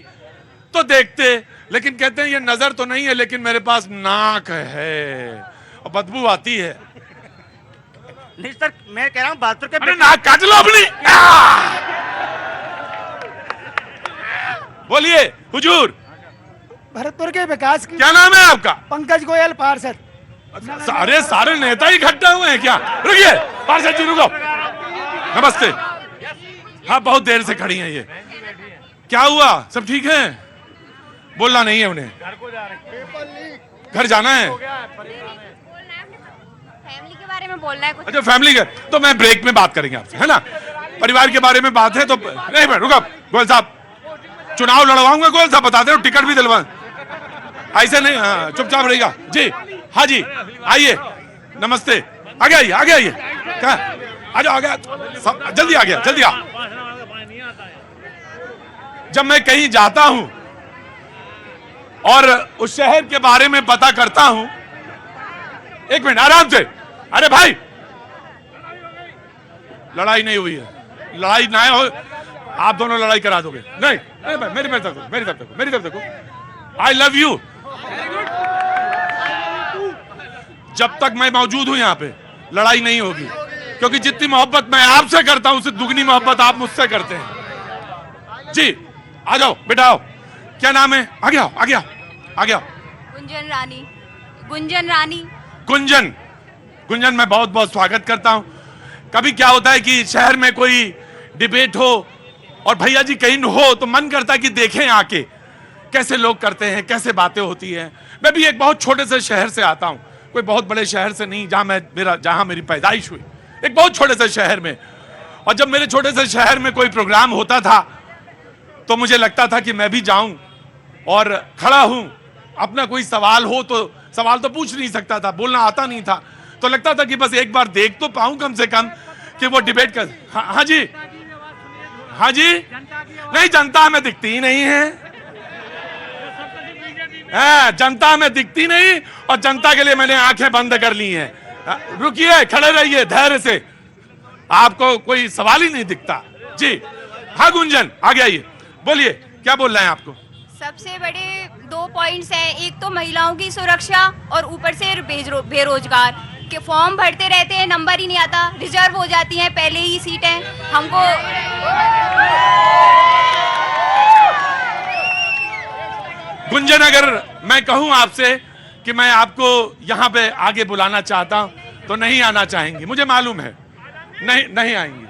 A: तो देखते, लेकिन कहते हैं ये नजर तो नहीं है, लेकिन मेरे पास नाक है और बदबू आती है।
B: नहीं सर, मैं कह रहा हूँ बहादुर के
A: नाक काट लो अपनी। बोलिए हुजूर।
M: भरतपुर के विकास की।
A: क्या नाम है आपका?
M: पंकज गोयल पार्षद।
A: सारे नेता ही इकट्ठे हुए हैं क्या? रुकिए पार्षद जी, रुको, नमस्ते। हाँ, बहुत देर से खड़ी हैं ये, क्या हुआ? सब ठीक है? बोलना नहीं है उन्हें, घर जाना है,
I: फैमिली के बारे में बोलना है कुछ।
A: अच्छा फैमिली का, तो मैं ब्रेक में बात करेंगे आपसे, है ना? परिवार के बारे में बात है तो नहीं, रुको गोयल साहब, चुनाव लड़वाऊंगा गोयल साहब, बताते हो, टिकट भी दिलवा, ऐसे नहीं। हाँ, चुपचाप रहेगा जी। हाँ जी, आइए, नमस्ते, आगे आइए, आगे आइए, क्या आ जाओ, आगे जल्दी आ गया, जल्दी आ। जब मैं कहीं जाता हूं और उस शहर के बारे में पता करता हूं, एक मिनट आराम से, अरे भाई लड़ाई नहीं हुई है, लड़ाई ना हो, आप दोनों लड़ाई करा दोगे नहीं, मेरी तरफ देखो, मेरी तरफ देखो, मेरी तरफ देखो, आई लव यू। जब तक मैं मौजूद हूं यहां पे लड़ाई नहीं होगी, क्योंकि जितनी मोहब्बत मैं आपसे करता हूं उससे दुगनी मोहब्बत आप मुझसे करते हैं जी। आ जाओ बेटा, आओ, क्या नाम है, आ गया, आ गया, आ गया।
I: गुंजन रानी, गुंजन रानी।
A: गुंजन, गुंजन मैं बहुत बहुत स्वागत करता हूं। कभी क्या होता है कि शहर में कोई डिबेट हो और भैया जी कहीं हो तो मन करता है कि देखें आके कैसे लोग करते हैं, कैसे बातें होती हैं। मैं भी एक बहुत छोटे से शहर से आता हूं, कोई बहुत बड़े शहर से नहीं, जहां मेरी पैदाइश हुई, एक बहुत छोटे से शहर में। और जब मेरे छोटे से शहर में कोई प्रोग्राम होता था तो मुझे लगता था कि मैं भी जाऊं और खड़ा हूं, अपना कोई सवाल हो तो सवाल तो पूछ नहीं सकता था, बोलना आता नहीं था, तो लगता था कि बस एक बार देख तो पाऊं कम से कम कि वो डिबेट कर। हाँ जी, हाँ जी, नहीं जनता में दिखती ही नहीं है, जनता में दिखती नहीं, और जनता के लिए मैंने आंखें बंद कर ली हैं। रुकिए, खड़े रहिए धैर्य से, आपको कोई सवाल ही नहीं दिखता जी। हाँ गुंजन, आगे आइए, बोलिए क्या बोल रहे हैं आपको।
I: सबसे बड़े 2 पॉइंट्स हैं, एक तो महिलाओं की सुरक्षा और ऊपर से बेरोजगार के फॉर्म भरते रहते हैं, नंबर ही नहीं आता, रिजर्व हो जाती हैं पहले ही सीटें हमको।
A: गुंजन, अगर मैं कहूं आपसे कि मैं आपको यहां पे आगे बुलाना चाहता हूं तो नहीं आना चाहेंगी, मुझे मालूम है, नहीं आएंगी।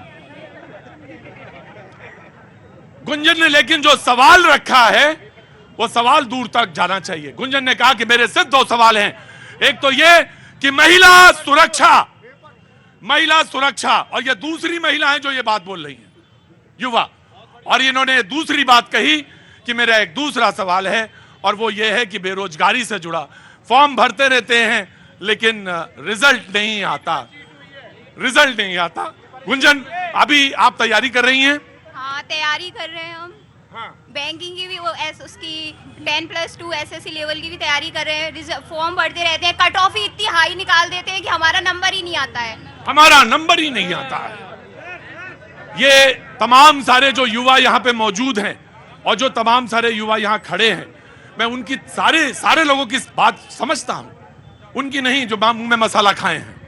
A: गुंजन ने लेकिन जो सवाल रखा है वो सवाल दूर तक जाना चाहिए। गुंजन ने कहा कि मेरे सिर्फ 2 सवाल हैं, एक तो ये कि महिला सुरक्षा, महिला सुरक्षा, और ये दूसरी महिला है जो ये बात बोल रही है, युवा, और इन्होंने दूसरी बात कही कि मेरा एक दूसरा सवाल है और वो ये है कि बेरोजगारी से जुड़ा, फॉर्म भरते रहते हैं लेकिन रिजल्ट नहीं आता, रिजल्ट नहीं आता। गुंजन, अभी आप तैयारी कर रही हैं?
I: हाँ, तैयारी कर रहे हैं हम।
A: हाँ।
I: बैंकिंग की भी, वो उसकी 10+2 एसएससी लेवल की भी तैयारी कर रहे हैं, फॉर्म भरते रहते हैं, कट ऑफ ही इतनी हाई निकाल देते हैं कि हमारा नंबर ही नहीं आता है,
A: हमारा नंबर ही नहीं आता है। ये तमाम सारे जो युवा यहाँ पे मौजूद हैं और जो तमाम सारे युवा यहाँ खड़े हैं, मैं उनकी सारे लोगों की बात समझता हूं, उनकी नहीं जो मुंह में मसाला खाए हैं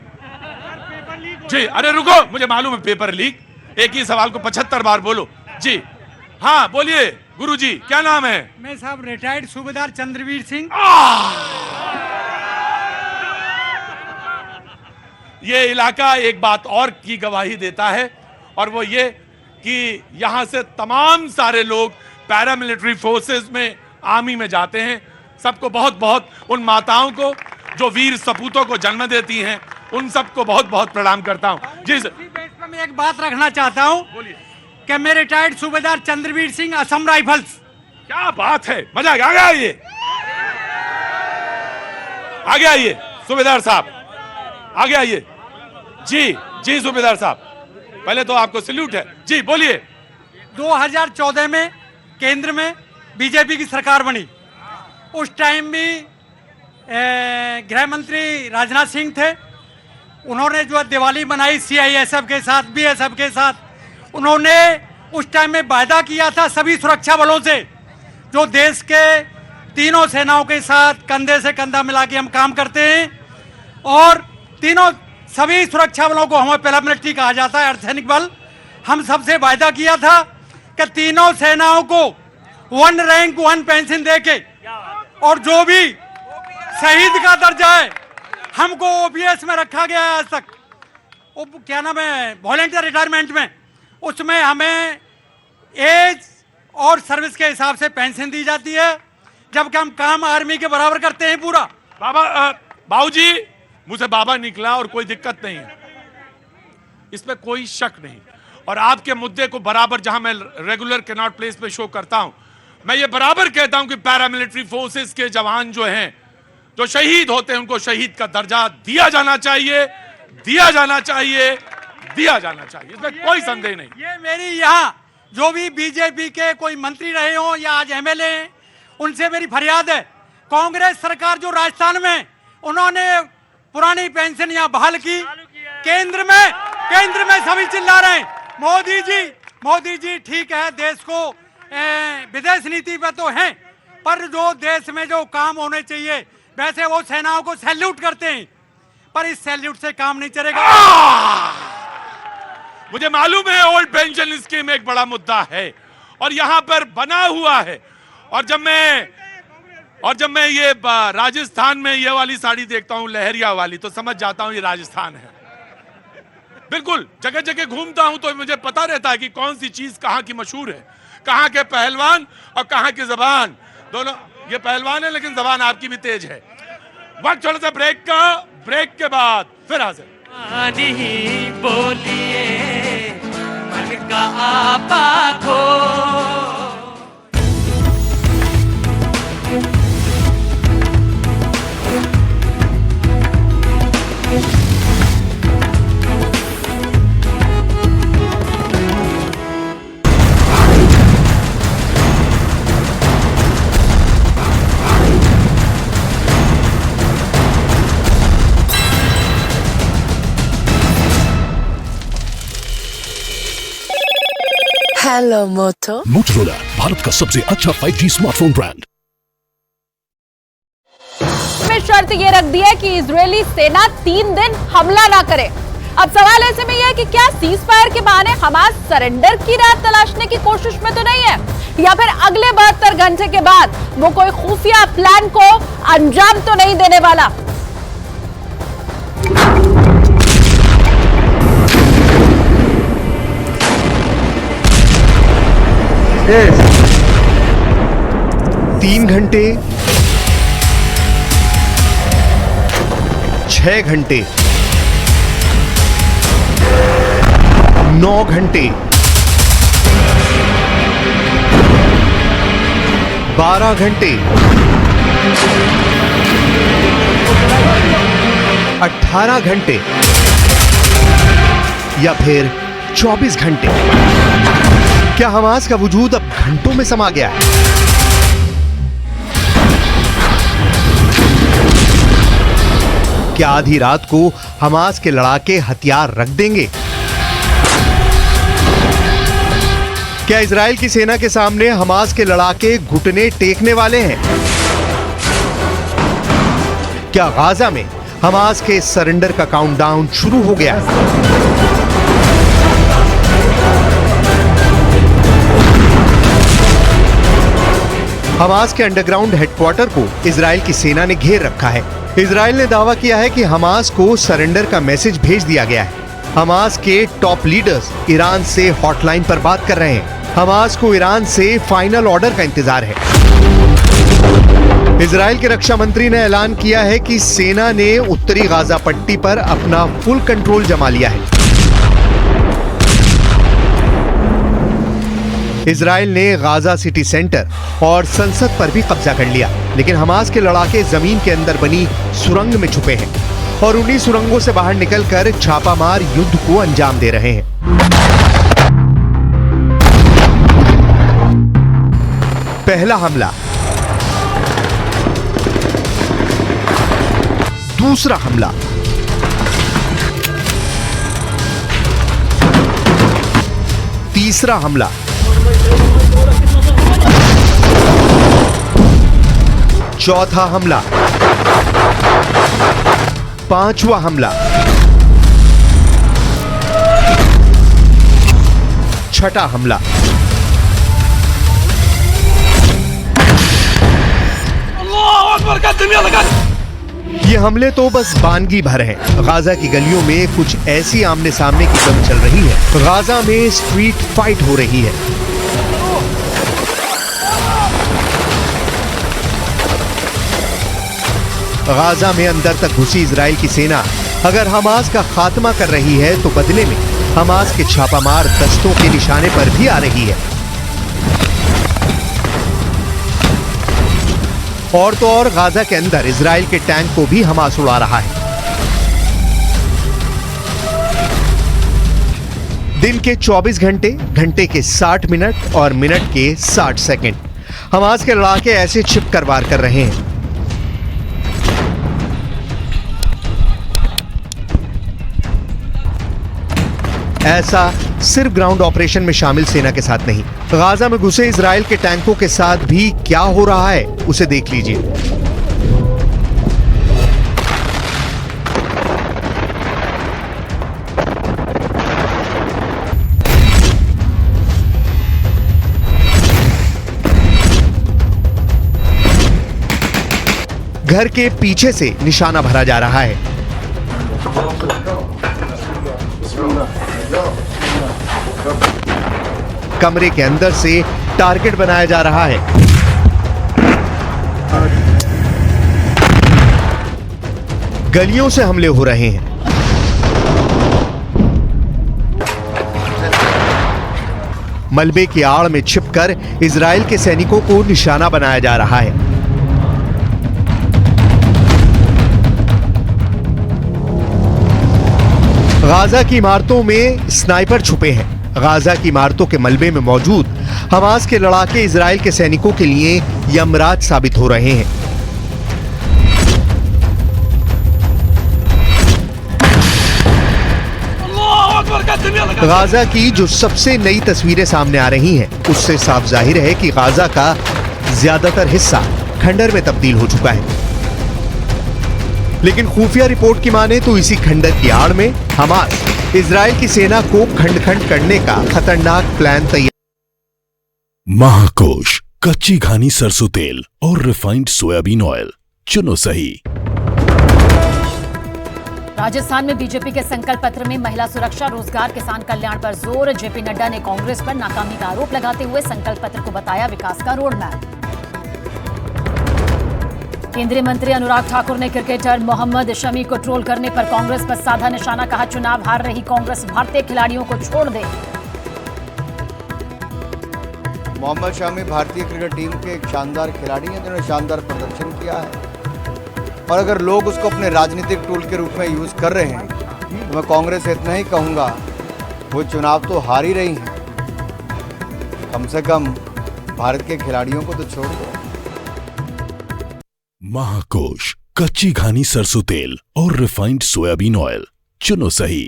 A: जी। अरे रुको, मुझे मालूम है पेपर लीक, एक ही सवाल को 75 बार बोलो जी। हाँ बोलिए गुरुजी, क्या नाम है?
M: मैं साहब रिटायर्ड सूबेदार चंद्रवीर सिंह।
A: ये इलाका एक बात और की गवाही देता है, और वो ये कि यहां से तमाम सारे लोग पैरामिलिट्री फोर्सेस में, आर्मी में जाते हैं। सबको बहुत बहुत, उन माताओं को जो वीर सपूतों को जन्म देती हैं, उन सबको बहुत बहुत प्रणाम करता हूं जी।
M: मैं एक बात रखना चाहता हूं,
A: बोलिए।
M: कि मैं रिटायर्ड सूबेदार चंद्रवीर सिंह, असम राइफल्स।
A: क्या बात है, मजा आ गया। आगे आइए, आगे आइए सूबेदार साहब, आगे आइए जी। जी सूबेदार साहब, पहले तो आपको सैल्यूट है जी, बोलिए।
M: 2014 में केंद्र में बीजेपी की सरकार बनी, उस टाइम भी गृह मंत्री राजनाथ सिंह थे। उन्होंने जो दिवाली बनाई सीआईएसएफ के साथ, बीएसएफ के साथ, उन्होंने उस टाइम में वायदा किया था सभी सुरक्षा बलों से, जो देश के तीनों सेनाओं के साथ कंधे से कंधा मिला के हम काम करते हैं, और तीनों सभी सुरक्षा बलों को हमें पैरामिलिट्री कहा जाता है, अर्धसैनिक बल। हम सबसे वायदा किया था कि तीनों सेनाओं को 1 रैंक 1 पेंशन देके, और जो भी शहीद का दर्जा है हमको ओपीएस में रखा गया है आज तक, वो क्या नाम है, वॉलंटियर रिटायरमेंट में, उसमें हमें एज और सर्विस के हिसाब से पेंशन दी जाती है, जबकि हम काम आर्मी के बराबर करते हैं पूरा।
A: बाबूजी, मुझे बाबा निकला और कोई दिक्कत नहीं है, इसमें कोई शक नहीं। और आपके मुद्दे को बराबर, जहां मैं रेगुलर कैनॉट प्लेस पे शो करता हूं, मैं ये बराबर कहता हूं कि पैरामिलिट्री फोर्सेस के जवान जो हैं, जो शहीद होते हैं, उनको शहीद का दर्जा दिया जाना चाहिए, दिया जाना चाहिए, दिया जाना चाहिए, इसमें कोई संदेह नहीं।
M: ये मेरी यहाँ जो भी बीजेपी के कोई मंत्री रहे हो या आज एमएलए हैं, उनसे मेरी फरियाद है। कांग्रेस सरकार जो राजस्थान में उन्होंने पुरानी पेंशन यहाँ बहाल की, केंद्र में सभी चिल्ला रहे हैं मोदी जी ठीक है, देश को विदेश नीति पे तो हैं, पर जो देश में जो काम होने चाहिए वैसे वो सेनाओं को सैल्यूट करते हैं, पर इस सैल्यूट से काम नहीं चलेगा।
A: मुझे मालूम है ओल्ड पेंशन स्कीम एक बड़ा मुद्दा है और यहां पर बना हुआ है, और जब मैं ये राजस्थान में ये वाली साड़ी देखता हूं, लहरिया वाली, तो समझ जाता हूं ये राजस्थान है। बिल्कुल जगह जगह घूमता हूं तो मुझे पता रहता है कि कौन सी चीज कहां की मशहूर है, कहां के पहलवान और कहां की जबान, दोनों। ये पहलवान है लेकिन जबान आपकी भी तेज है। वक्त थोड़ा सा ब्रेक के बाद फिर हाजिर।
N: बोलिए मन का आपा खो।
O: हेलो मोटो।
P: मोटोरोला, भारत का सबसे अच्छा 5G स्मार्टफोन ब्रांड।
O: में शर्त ये रख दी है कि इजरायली सेना 3 दिन हमला ना करे। अब सवाल ऐसे में यह है कि क्या सीज फायर के बहाने हमास सरेंडर की राह तलाशने की कोशिश में तो नहीं है, या फिर अगले 72 घंटे के बाद वो कोई खुफिया प्लान को अंजाम तो नहीं देने वाला।
Q: 3 घंटे, 6 घंटे, 9 घंटे, 12 घंटे, 18 घंटे या फिर 24 घंटे। क्या हमास का वजूद अब घंटों में समा गया है? क्या आधी रात को हमास के लड़ाके हथियार रख देंगे? क्या इजराइल की सेना के सामने हमास के लड़ाके घुटने टेकने वाले हैं? क्या गाजा में हमास के सरेंडर का काउंटडाउन शुरू हो गया है? हमास के अंडरग्राउंड हेडक्वार्टर को इजराइल की सेना ने घेर रखा है। इजराइल ने दावा किया है कि हमास को सरेंडर का मैसेज भेज दिया गया है। हमास के टॉप लीडर्स ईरान से हॉटलाइन पर बात कर रहे हैं। हमास को ईरान से फाइनल ऑर्डर का इंतजार है। इजराइल के रक्षा मंत्री ने ऐलान किया है कि सेना ने उत्तरी गाजा पट्टी पर अपना फुल कंट्रोल जमा लिया है। इजराइल ने गाजा सिटी सेंटर और संसद पर भी कब्जा कर लिया, लेकिन हमास के लड़ाके जमीन के अंदर बनी सुरंग में छुपे हैं और उन्हीं सुरंगों से बाहर निकलकर छापामार युद्ध को अंजाम दे रहे हैं। पहला हमला, दूसरा हमला, तीसरा हमला, चौथा हमला, पांचवा हमला, छठा हमला। ये हमले तो बस बानगी भर हैं। गाजा की गलियों में कुछ ऐसी आमने सामने की जंग चल रही है। गाजा में स्ट्रीट फाइट हो रही है। गाजा में अंदर तक घुसी इजराइल की सेना अगर हमास का खात्मा कर रही है तो बदले में हमास के छापामार दस्तों के निशाने पर भी आ रही है। और तो और गाजा के अंदर इजराइल के टैंक को भी हमास उड़ा रहा है। दिन के 24 घंटे, घंटे के 60 मिनट और मिनट के 60 सेकंड हमास के लड़ाके ऐसे छिपकर वार कर रहे हैं। ऐसा सिर्फ ग्राउंड ऑपरेशन में शामिल सेना के साथ नहीं, गाजा में घुसे इजराइल के टैंकों के साथ भी क्या हो रहा है उसे देख लीजिए। घर के पीछे से निशाना भरा जा रहा है। कमरे के अंदर से टारगेट बनाया जा रहा है। गलियों से हमले हो रहे हैं। मलबे की आड़ में छिपकर इजराइल के सैनिकों को निशाना बनाया जा रहा है। गाजा की इमारतों में स्नाइपर छुपे हैं। गाजा की इमारतों के मलबे में मौजूद हमास के लड़ाके इजराइल के सैनिकों के लिए यमराज साबित हो रहे हैं। गाजा की जो सबसे नई तस्वीरें सामने आ रही हैं, उससे साफ जाहिर है कि गाजा का ज्यादातर हिस्सा खंडर में तब्दील हो चुका है। लेकिन खुफिया रिपोर्ट की माने तो इसी खंडर की आड़ में हमास इजराइल की सेना को खंड खंड करने का खतरनाक प्लान तैयार।
P: महाकोश, कच्ची घानी सरसों तेल और रिफाइंड सोयाबीन ऑयल, चुनो सही।
O: राजस्थान में बीजेपी के संकल्प पत्र में महिला सुरक्षा, रोजगार, किसान कल्याण पर जोर। जेपी नड्डा ने कांग्रेस पर नाकामी का आरोप लगाते हुए संकल्प पत्र को बताया विकास का रोड मैप। केंद्रीय मंत्री अनुराग ठाकुर ने क्रिकेटर मोहम्मद शमी को ट्रोल करने पर कांग्रेस पर साधा निशाना। कहा, चुनाव हार रही कांग्रेस भारतीय खिलाड़ियों को छोड़ दे।
H: मोहम्मद शमी भारतीय क्रिकेट टीम के एक शानदार खिलाड़ी हैं जिन्होंने शानदार प्रदर्शन किया है, और अगर लोग उसको अपने राजनीतिक टूल के रूप में यूज कर रहे हैं तो मैं कांग्रेस से इतना ही कहूंगा, वो चुनाव तो हार ही रही हैं, कम से कम भारत के खिलाड़ियों को तो छोड़ दो।
P: महाकोश, कच्ची घानी सरसों तेल और रिफाइंड सोयाबीन ऑयल, चुनो सही।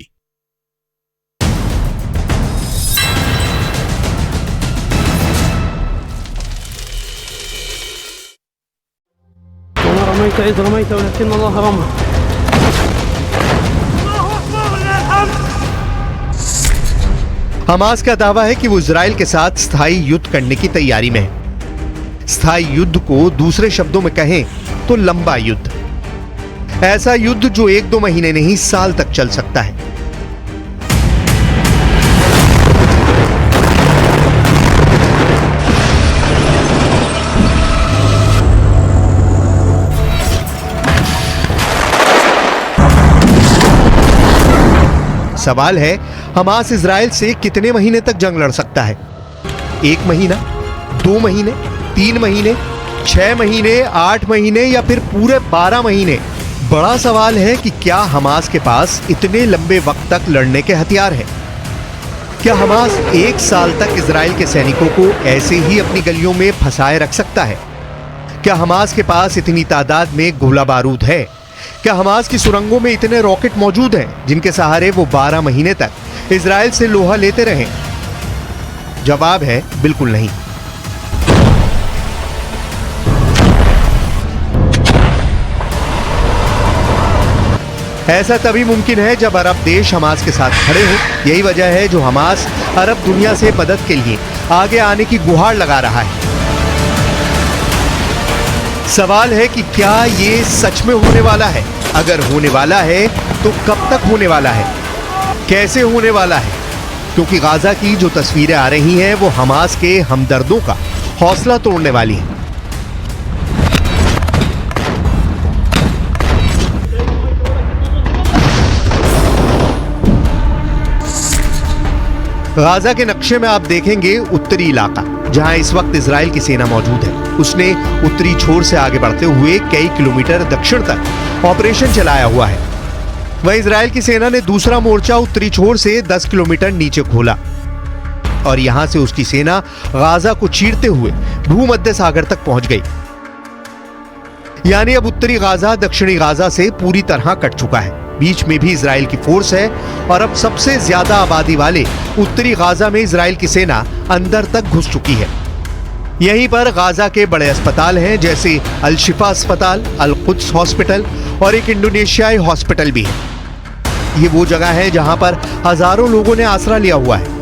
Q: हमास का दावा है कि वो इजराइल के साथ स्थायी युद्ध करने की तैयारी में है। स्थायी युद्ध को दूसरे शब्दों में कहें तो लंबा युद्ध, ऐसा युद्ध जो 1-2 महीने नहीं, साल तक चल सकता है। सवाल है, हमास इजराइल से कितने महीने तक जंग लड़ सकता है? 1 महीना, 2 महीने, 3 महीने, 6 महीने, 8 महीने या फिर पूरे 12 महीने? बड़ा सवाल है कि क्या हमास के पास इतने लंबे वक्त तक लड़ने के हथियार हैं? क्या हमास 1 साल तक इजराइल के सैनिकों को ऐसे ही अपनी गलियों में फंसाए रख सकता है? क्या हमास के पास इतनी तादाद में गोला बारूद है? क्या हमास की सुरंगों में इतने रॉकेट मौजूद हैं जिनके सहारे वो 12 महीने तक इजराइल से लोहा लेते रहें? जवाब है बिल्कुल नहीं। ऐसा तभी मुमकिन है जब अरब देश हमास के साथ खड़े हो। यही वजह है जो हमास अरब दुनिया से मदद के लिए आगे आने की गुहार लगा रहा है। सवाल है कि क्या ये सच में होने वाला है? अगर होने वाला है तो कब तक होने वाला है? कैसे होने वाला है? क्योंकि गाजा की जो तस्वीरें आ रही हैं वो हमास के हमदर्दों का हौसला तोड़ने वाली हैं। गाजा के नक्शे में आप देखेंगे उत्तरी इलाका जहां इस वक्त इजराइल की सेना मौजूद है। उसने उत्तरी छोर से आगे बढ़ते हुए कई किलोमीटर दक्षिण तक ऑपरेशन चलाया हुआ है। वहीं इजराइल की सेना ने दूसरा मोर्चा उत्तरी छोर से 10 किलोमीटर नीचे खोला और यहां से उसकी सेना गाजा को चीरते हुए भूमध्य सागर तक पहुंच गई। यानी अब उत्तरी गाजा दक्षिणी गाजा से पूरी तरह कट चुका है। बीच में भी इजराइल की फोर्स है और अब सबसे ज्यादा आबादी वाले उत्तरी गाजा में इजराइल की सेना अंदर तक घुस चुकी है। यहीं पर गाजा के बड़े अस्पताल हैं, जैसे अल शिफा अस्पताल, अल कुद्स हॉस्पिटल और एक इंडोनेशियाई हॉस्पिटल भी है। ये वो जगह है जहां पर हजारों लोगों ने आसरा लिया हुआ है।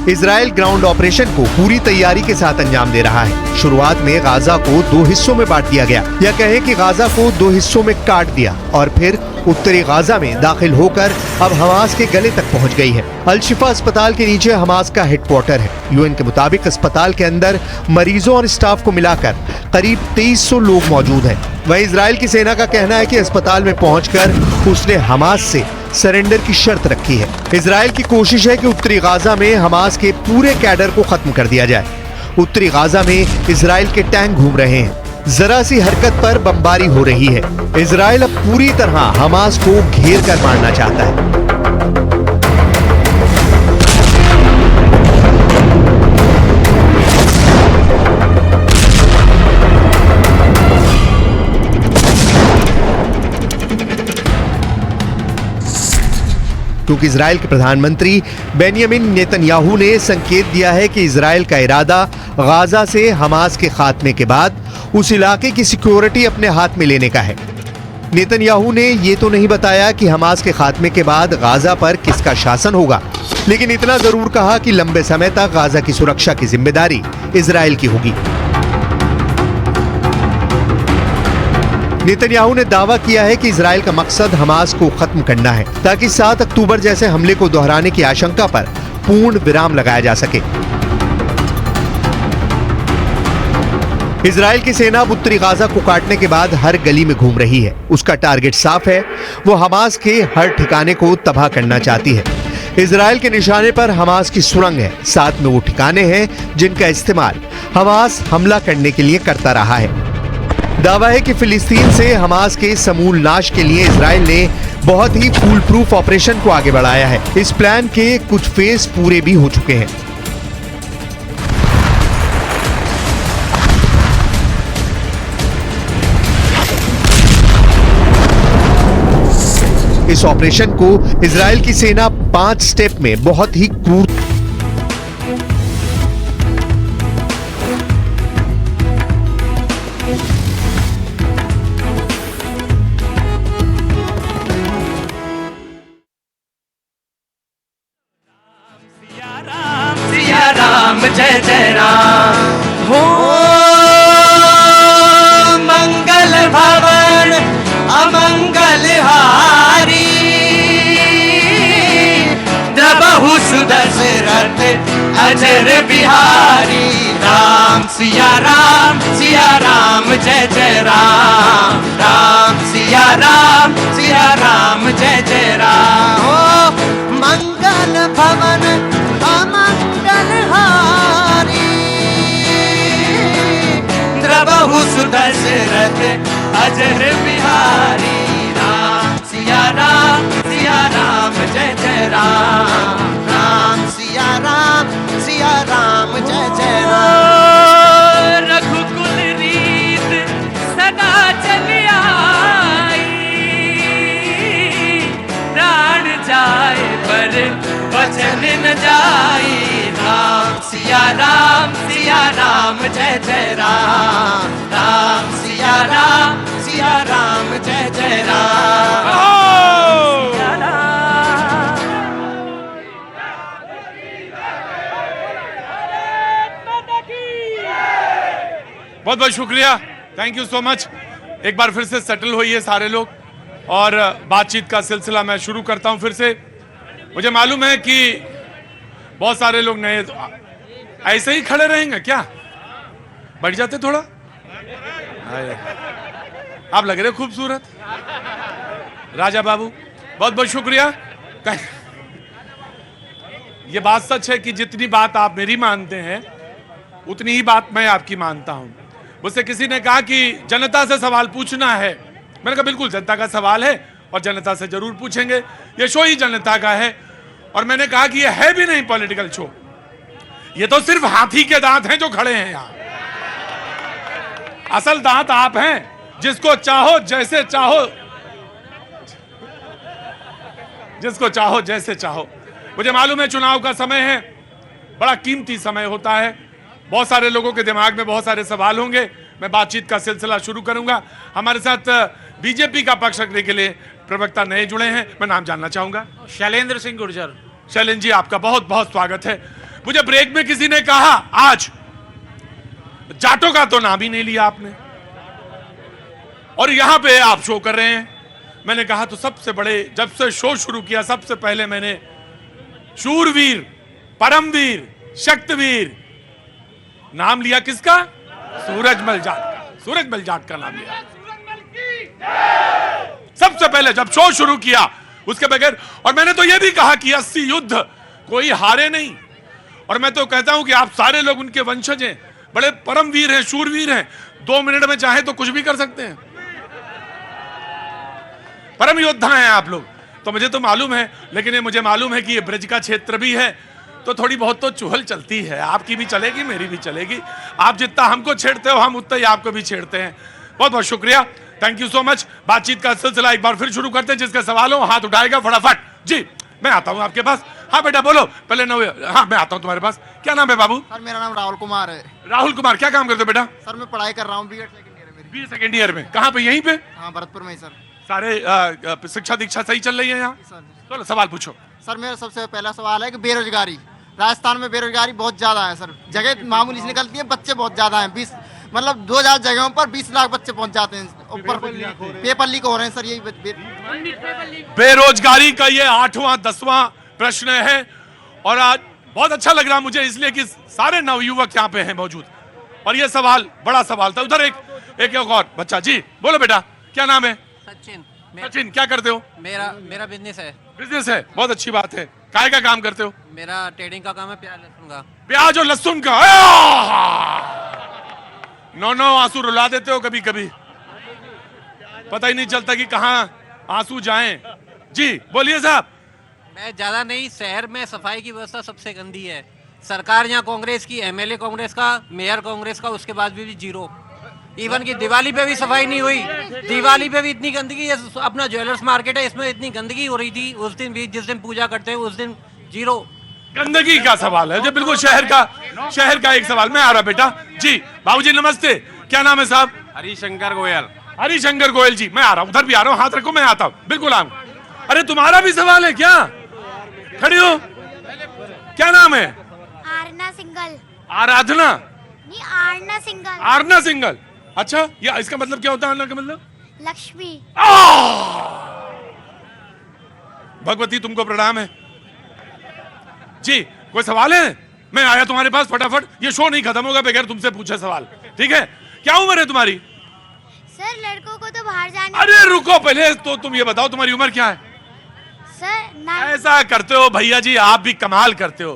Q: इजराइल ग्राउंड ऑपरेशन को पूरी तैयारी के साथ अंजाम दे रहा है। शुरुआत में गाजा को 2 हिस्सों में बांट दिया गया, या कहें कि गाजा को 2 हिस्सों में काट दिया और फिर उत्तरी गाजा में दाखिल होकर अब हमास के गले तक पहुंच गई है। अल शिफा अस्पताल के नीचे हमास का हेडक्वार्टर है। यूएन के मुताबिक अस्पताल के अंदर मरीजों और स्टाफ को मिलाकर करीब 2300 लोग मौजूद हैं। वहीं इजराइल की सेना का कहना है कि अस्पताल में पहुंचकर उसने हमास से सरेंडर की शर्त रखी है। इजराइल की कोशिश है कि उत्तरी गाजा में हमास के पूरे कैडर को खत्म कर दिया जाए। उत्तरी गाजा में इजराइल के टैंक घूम रहे हैं। जरा सी हरकत पर बमबारी हो रही है। इजराइल अब पूरी तरह हमास को घेर कर मारना चाहता है। क्योंकि इजराइल के प्रधानमंत्री बेंयामिन नेतन्याहू ने संकेत दिया है कि इजराइल का इरादा गाजा से हमास के खात्मे के बाद उस इलाके की सिक्योरिटी अपने हाथ में लेने का है। नेतन्याहू ने यह तो नहीं बताया कि हमास के खात्मे के बाद गाजा पर किसका शासन होगा, लेकिन इतना जरूर कहा कि लंबे समय तक गाजा की सुरक्षा की जिम्मेदारी इजराइल की होगी। नेतन्याहू ने दावा किया है कि इजराइल का मकसद हमास को खत्म करना है, ताकि 7 अक्टूबर जैसे हमले को दोहराने की आशंका पर पूर्ण विराम लगाया जा सके। इजराइल की सेना अब उत्तरी गाजा को काटने के बाद हर गली में घूम रही है। उसका टारगेट साफ है, वो हमास के हर ठिकाने को तबाह करना चाहती है। इजराइल के निशाने पर हमास की सुरंग है, साथ में वो ठिकाने हैं जिनका इस्तेमाल हमास हमला करने के लिए करता रहा है। दावा है कि फिलिस्तीन से हमास के समूल नाश के लिए इजराइल ने बहुत ही फूल प्रूफ ऑपरेशन को आगे बढ़ाया है। इस प्लान के कुछ फेज पूरे भी हो चुके हैं। इस ऑपरेशन को इजराइल की सेना 5 स्टेप में बहुत ही क्रूर
N: राम जय जय राम हो मंगल भवन अमंगल हारी द्रबहु सुदशरथ अजर बिहारी राम सिया राम जय जय राम राम सिया राम जय जय राम हो मंगल भवन अमंगल हारी द्रबहु सुदशरथ अजर बिहारी राम सिया राम जय जय राम राम सिया राम जय जय राम रघुकुल रीत सदा चली आई प्राण जाए पर वचन न जाई राम सिया राम जय जय राम राम सिया राम जय जय राम
A: बहुत बहुत शुक्रिया, थैंक यू सो मच। एक बार फिर से सेटल होइए सारे लोग और बातचीत का सिलसिला मैं शुरू करता हूं फिर से। मुझे मालूम है कि बहुत सारे लोग नए, ऐसे ही खड़े रहेंगे क्या? बैठ जाते थोड़ा, आप लग रहे खूबसूरत। राजा बाबू बहुत बहुत शुक्रिया। ये बात सच है कि जितनी बात आप मेरी मानते हैं उतनी ही बात मैं आपकी मानता हूं। मुझसे किसी ने कहा कि जनता से सवाल पूछना है, मैंने कहा बिल्कुल जनता का सवाल है और जनता से जरूर पूछेंगे, ये शो ही जनता का है। और मैंने कहा कि ये है भी नहीं पॉलिटिकल शो, ये तो सिर्फ हाथी के दांत हैं जो खड़े हैं यहां। असल दांत आप हैं, जिसको चाहो जैसे चाहो, जिसको चाहो जैसे चाहो। मुझे मालूम है चुनाव का समय है, बड़ा कीमती समय होता है, बहुत सारे लोगों के दिमाग में बहुत सारे सवाल होंगे। मैं बातचीत का सिलसिला शुरू करूंगा। हमारे साथ बीजेपी का पक्ष रखने के लिए प्रवक्ता नए जुड़े हैं, मैं नाम जानना चाहूंगा।
R: शैलेंद्र सिंह गुर्जर।
A: शैलेंद्र जी, आपका बहुत बहुत स्वागत है। मुझे ब्रेक में किसी ने कहा आज जाटों का तो नाम ही नहीं लिया आपने, और यहां पे आप शो कर रहे हैं। मैंने कहा तो सबसे बड़े, जब से शो शुरू किया सबसे पहले मैंने शूरवीर, परमवीर, शक्तवीर नाम लिया। किसका? सूरजमल जाट का। सूरजमल जाट का नाम लिया सबसे पहले जब शो शुरू किया, उसके बगैर। और मैंने तो यह भी कहा कि 80 युद्ध कोई हारे नहीं, और मैं तो कहता हूं कि आप सारे लोग उनके वंशज हैं, बड़े परमवीर हैं, शूरवीर हैं, 2 मिनट में चाहे तो कुछ भी कर सकते हैं, परम योद्धा हैं आप लोग। तो मुझे तो मालूम है, लेकिन ये मुझे मालूम है कि ये ब्रज का क्षेत्र भी है, तो थोड़ी बहुत तो चुहल चलती है, आपकी भी चलेगी, मेरी भी चलेगी। आप जितना हमको छेड़ते हो, हम उतना ही आपको भी छेड़ते हैं। बहुत बहुत शुक्रिया, थैंक यू सो मच। बातचीत का सिलसिला एक बार फिर शुरू करते हैं। जिसका सवाल हो हाथ उठाएगा फटाफट। जी, मैं आता हूं आपके पास। हाँ बेटा बोलो, पहले नवे। हाँ, मैं आता हूं तुम्हारे पास। क्या नाम है बाबू?
G: सर मेरा नाम राहुल कुमार है।
A: राहुल कुमार, क्या काम करते हो बेटा?
G: सर मैं पढ़ाई कर रहा हूँ, बीएड सेकंड ईयर में।
A: बीए सेकंड ईयर में? कहाँ पे? यहीं पे?
G: हाँ, भरतपुर में ही सर।
A: सारे शिक्षा दीक्षा सही चल रही है यहाँ? चलो सवाल पूछो।
G: सर मेरा सबसे पहला सवाल है कि बेरोजगारी, राजस्थान में बेरोजगारी बहुत ज्यादा है सर, जगह मामूली से निकलती है, बच्चे बहुत ज्यादा हैं, 20 मतलब 2000 जगहों पर 20 लाख बच्चे पहुंच जाते हैं, ऊपर पेपर लीक हो रहे हैं सर। यही
A: बेरोजगारी का ये 8वां 10वां प्रश्न है, और आज बहुत अच्छा लग रहा मुझे इसलिए कि सारे नवयुवक यहाँ पे हैं मौजूद, और ये सवाल बड़ा सवाल था। उधर एक और बच्चा। जी बोलो बेटा, क्या नाम है?
J: सचिन।
A: सचिन, क्या करते हो?
J: मेरा बिजनेस है।
A: बिजनेस है, बहुत अच्छी बात है। काय का काम करते हो?
J: मेरा ट्रेडिंग का काम है, प्याज लहसुन का।
A: प्याज और लहसुन का? नो आंसू रुला देते हो कभी कभी, पता ही नहीं चलता कि कहाँ आंसू जाएं। जी बोलिए साहब।
J: मैं ज्यादा नहीं, शहर में सफाई की व्यवस्था सबसे गंदी है। सरकार यहाँ कांग्रेस की, एमएलए कांग्रेस का, मेयर कांग्रेस का, उसके बाद भी जीरो। इवन की दिवाली पे भी सफाई नहीं हुई। दिवाली पे भी इतनी गंदगी है, अपना ज्वेलर्स मार्केट है, इसमें इतनी गंदगी हो रही थी उस दिन भी, जिस दिन पूजा करते हैं उस दिन जीरो।
A: गंदगी का सवाल है जो बिल्कुल शहर का एक सवाल। मैं आ रहा बेटा। जी बाबूजी नमस्ते, क्या नाम है साहब?
C: हरिशंकर गोयल।
A: हरिशंकर गोयल जी, मैं आ रहा हूँ, उधर भी आ रहा हूँ, हाथ रखो, मैं आता हूँ, बिल्कुल आऊँ। अरे तुम्हारा भी सवाल है क्या? खड़ी हो, क्या नाम है?
S: आरना सिंगल।
A: आराधना?
S: नहीं, आरना सिंगल।
A: आरना सिंगल, अच्छा। या इसका मतलब क्या होता है आरना का मतलब?
S: लक्ष्मी।
A: भगवती तुमको प्रणाम है। जी कोई सवाल है? मैं आया तुम्हारे पास फटाफट, ये शो नहीं खत्म होगा बगैर तुमसे पूछे सवाल, ठीक है? क्या उम्र है तुम्हारी?
S: सर लड़कों को तो बाहर जाने।
A: अरे रुको, पहले तो तुम ये बताओ तुम्हारी उम्र क्या है?
S: सर
A: ऐसा करते हो भैया जी, आप भी कमाल करते हो।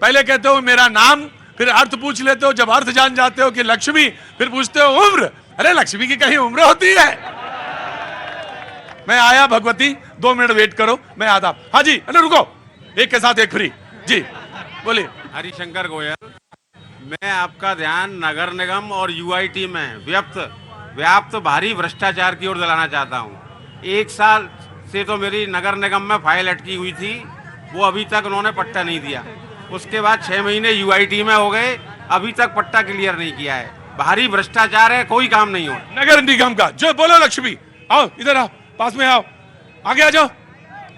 A: पहले कहते हो मेरा नाम, फिर अर्थ पूछ लेते हो, जब अर्थ जान जाते हो कि लक्ष्मी, फिर पूछते हो उम्र। अरे लक्ष्मी की कहीं उम्र होती है? मैं आया भगवती, 2 मिनट वेट करो, मैं आता। हाँ जी, अरे रुको, एक के साथ एक फ्री। जी बोलिए।
C: हरिशंकर गोयल। मैं आपका ध्यान नगर निगम और यूआईटी में व्याप्त भारी भ्रष्टाचार की ओर दिलाना चाहता हूँ। 1 साल से तो मेरी नगर निगम में फाइल अटकी हुई थी, वो अभी तक उन्होंने पट्टा नहीं दिया। उसके बाद 6 महीने यूआईटी में हो गए, अभी तक पट्टा क्लियर नहीं किया है। भारी भ्रष्टाचार है, कोई काम नहीं हो।
A: नगर निगम का जो बोलो। लक्ष्मी आओ, इधर आओ, पास में आओ, आगे आ जाओ,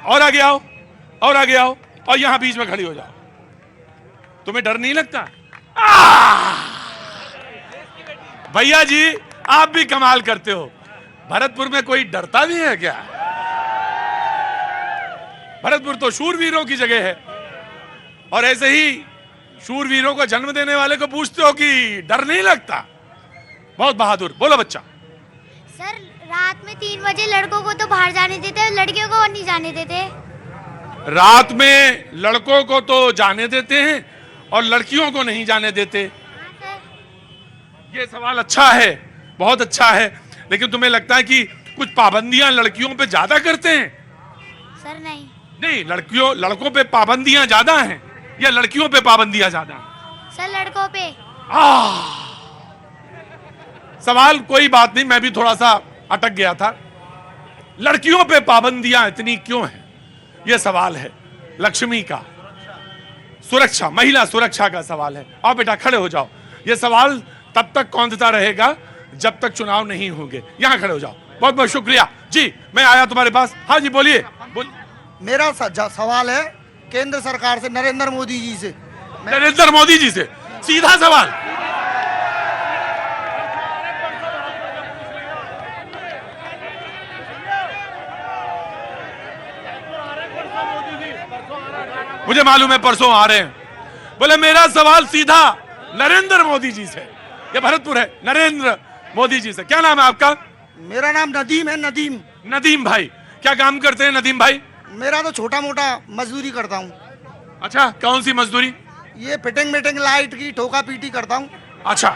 A: और आगे आओ, और आगे आओ, और यहां बीच में खड़ी हो जाओ। तुम्हें डर नहीं लगता? भैया जी आप भी कमाल करते हो। भरतपुर में कोई डरता भी है क्या? भरतपुर तो शूरवीरों की जगह है, और ऐसे ही शूरवीरों को जन्म देने वाले को पूछते हो कि डर नहीं लगता? बहुत बहादुर। बोलो बच्चा।
S: सर रात में 3 बजे लड़कों को तो बाहर जाने देते, लड़कियों को नहीं जाने देते।
A: रात में लड़कों को तो जाने देते हैं और लड़कियों को नहीं जाने देते। ये सवाल अच्छा है, बहुत अच्छा है, लेकिन तुम्हें लगता है कि कुछ पाबंदियां लड़कियों पे ज्यादा करते हैं?
S: सर नहीं।
A: नहीं, लड़कों पे पाबंदियां ज्यादा हैं या लड़कियों पे पाबंदियां ज्यादा हैं?
S: सर लड़कों पे।
A: सवाल कोई बात नहीं, मैं भी थोड़ा सा अटक गया था। लड़कियों पे पाबंदियां इतनी क्यों हैं, यह सवाल है लक्ष्मी का। सुरक्षा, महिला सुरक्षा का सवाल है। आओ बेटा खड़े हो जाओ। यह सवाल तब तक कौंधता रहेगा जब तक चुनाव नहीं होंगे। यहां खड़े हो जाओ। बहुत बहुत शुक्रिया जी, मैं आया तुम्हारे पास। हाँ जी बोलिए।
B: मेरा सवाल है केंद्र सरकार से, नरेंद्र मोदी जी से।
A: नरेंद्र मोदी जी से सीधा सवाल। मुझे मालूम है परसों आ रहे हैं। बोले मेरा सवाल सीधा नरेंद्र मोदी जी से। ये भरतपुर है, नरेंद्र मोदी जी से। क्या नाम है आपका?
B: मेरा नाम नदीम है। नदीम।
A: नदीम भाई, क्या काम करते हैं नदीम भाई?
B: मेरा तो छोटा मोटा मजदूरी करता हूँ।
A: अच्छा, कौन सी मजदूरी?
B: ये फिटिंग मिटिंग लाइट की ठोका पीटी करता हूँ।
A: अच्छा,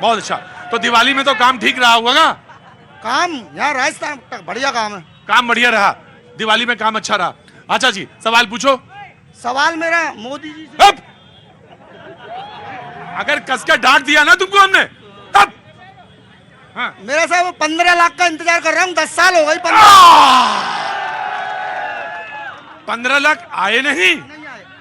A: बहुत अच्छा। तो दिवाली में तो काम ठीक रहा होगा ना?
B: काम यहाँ राजस्थान बढ़िया काम है।
A: काम बढ़िया रहा, दिवाली में काम अच्छा रहा। अच्छा जी, सवाल पूछो।
B: सवाल मेरा मोदी जी से।
A: अगर कसकर डांट दिया ना तुमको हमने तब।
B: हाँ। मेरा साहब 15 लाख का इंतजार कर रहा हूँ, 10 साल हो गई।
A: 15 लाख आए नहीं?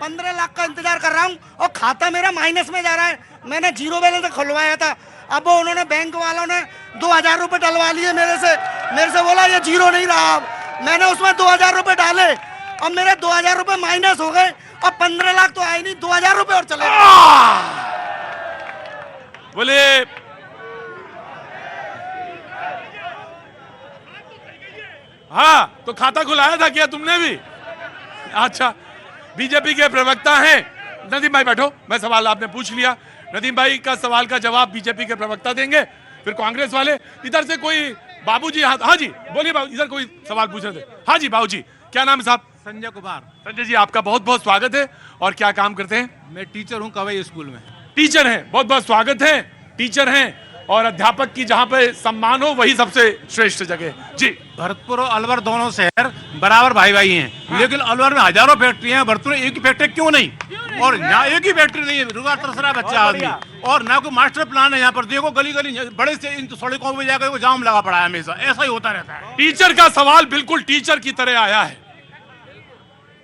B: 15 लाख का इंतजार कर रहा हूँ और खाता मेरा माइनस में जा रहा है। मैंने जीरो बैलेंस खुलवाया था, अब वो उन्होंने बैंक वालों ने 2000 रुपए डलवा लिए मेरे से बोला ये जीरो नहीं रहा। मैंने उसमें 2000 रुपए डाले और मेरे 2000 रुपए माइनस हो गए और 15 लाख तो आए नहीं, 2000 रुपए और चले गए।
A: बोले हाँ, तो खाता खुलाया था क्या तुमने भी? अच्छा, बीजेपी के प्रवक्ता हैं नदीम भाई। बैठो, मैं सवाल आपने पूछ लिया। नदीम भाई का सवाल का जवाब बीजेपी के प्रवक्ता देंगे, फिर कांग्रेस वाले। इधर से कोई बाबूजी, हाँ जी बोलिए बाबू, इधर कोई सवाल पूछ रहे थे। हाँ जी बाबूजी, क्या नाम है साहब?
R: संजय कुमार।
A: संजय जी, आपका बहुत बहुत स्वागत है। और क्या काम करते हैं?
R: मैं टीचर हूँ कवई स्कूल में।
A: टीचर हैं, बहुत बहुत स्वागत है। टीचर हैं और अध्यापक की जहाँ पे सम्मान हो वही सबसे श्रेष्ठ जगह। जी,
R: भरतपुर और अलवर दोनों शहर बराबर भाई भाई हैं। हाँ। लेकिन अलवर में हजारों फैक्ट्री हैं, भरतपुर में एक ही फैक्ट्री क्यों नहीं? और यहाँ एक ही फैक्ट्री नहीं है, रुका तरसरा बच्चा आदमी। और ना कोई मास्टर प्लान है यहाँ पर। देखो गली गली बड़े से इन सड़कों में जाकर जाम लगा पड़ा है, हमेशा ऐसा ही होता रहता है।
A: टीचर का सवाल बिल्कुल टीचर की तरह आया है।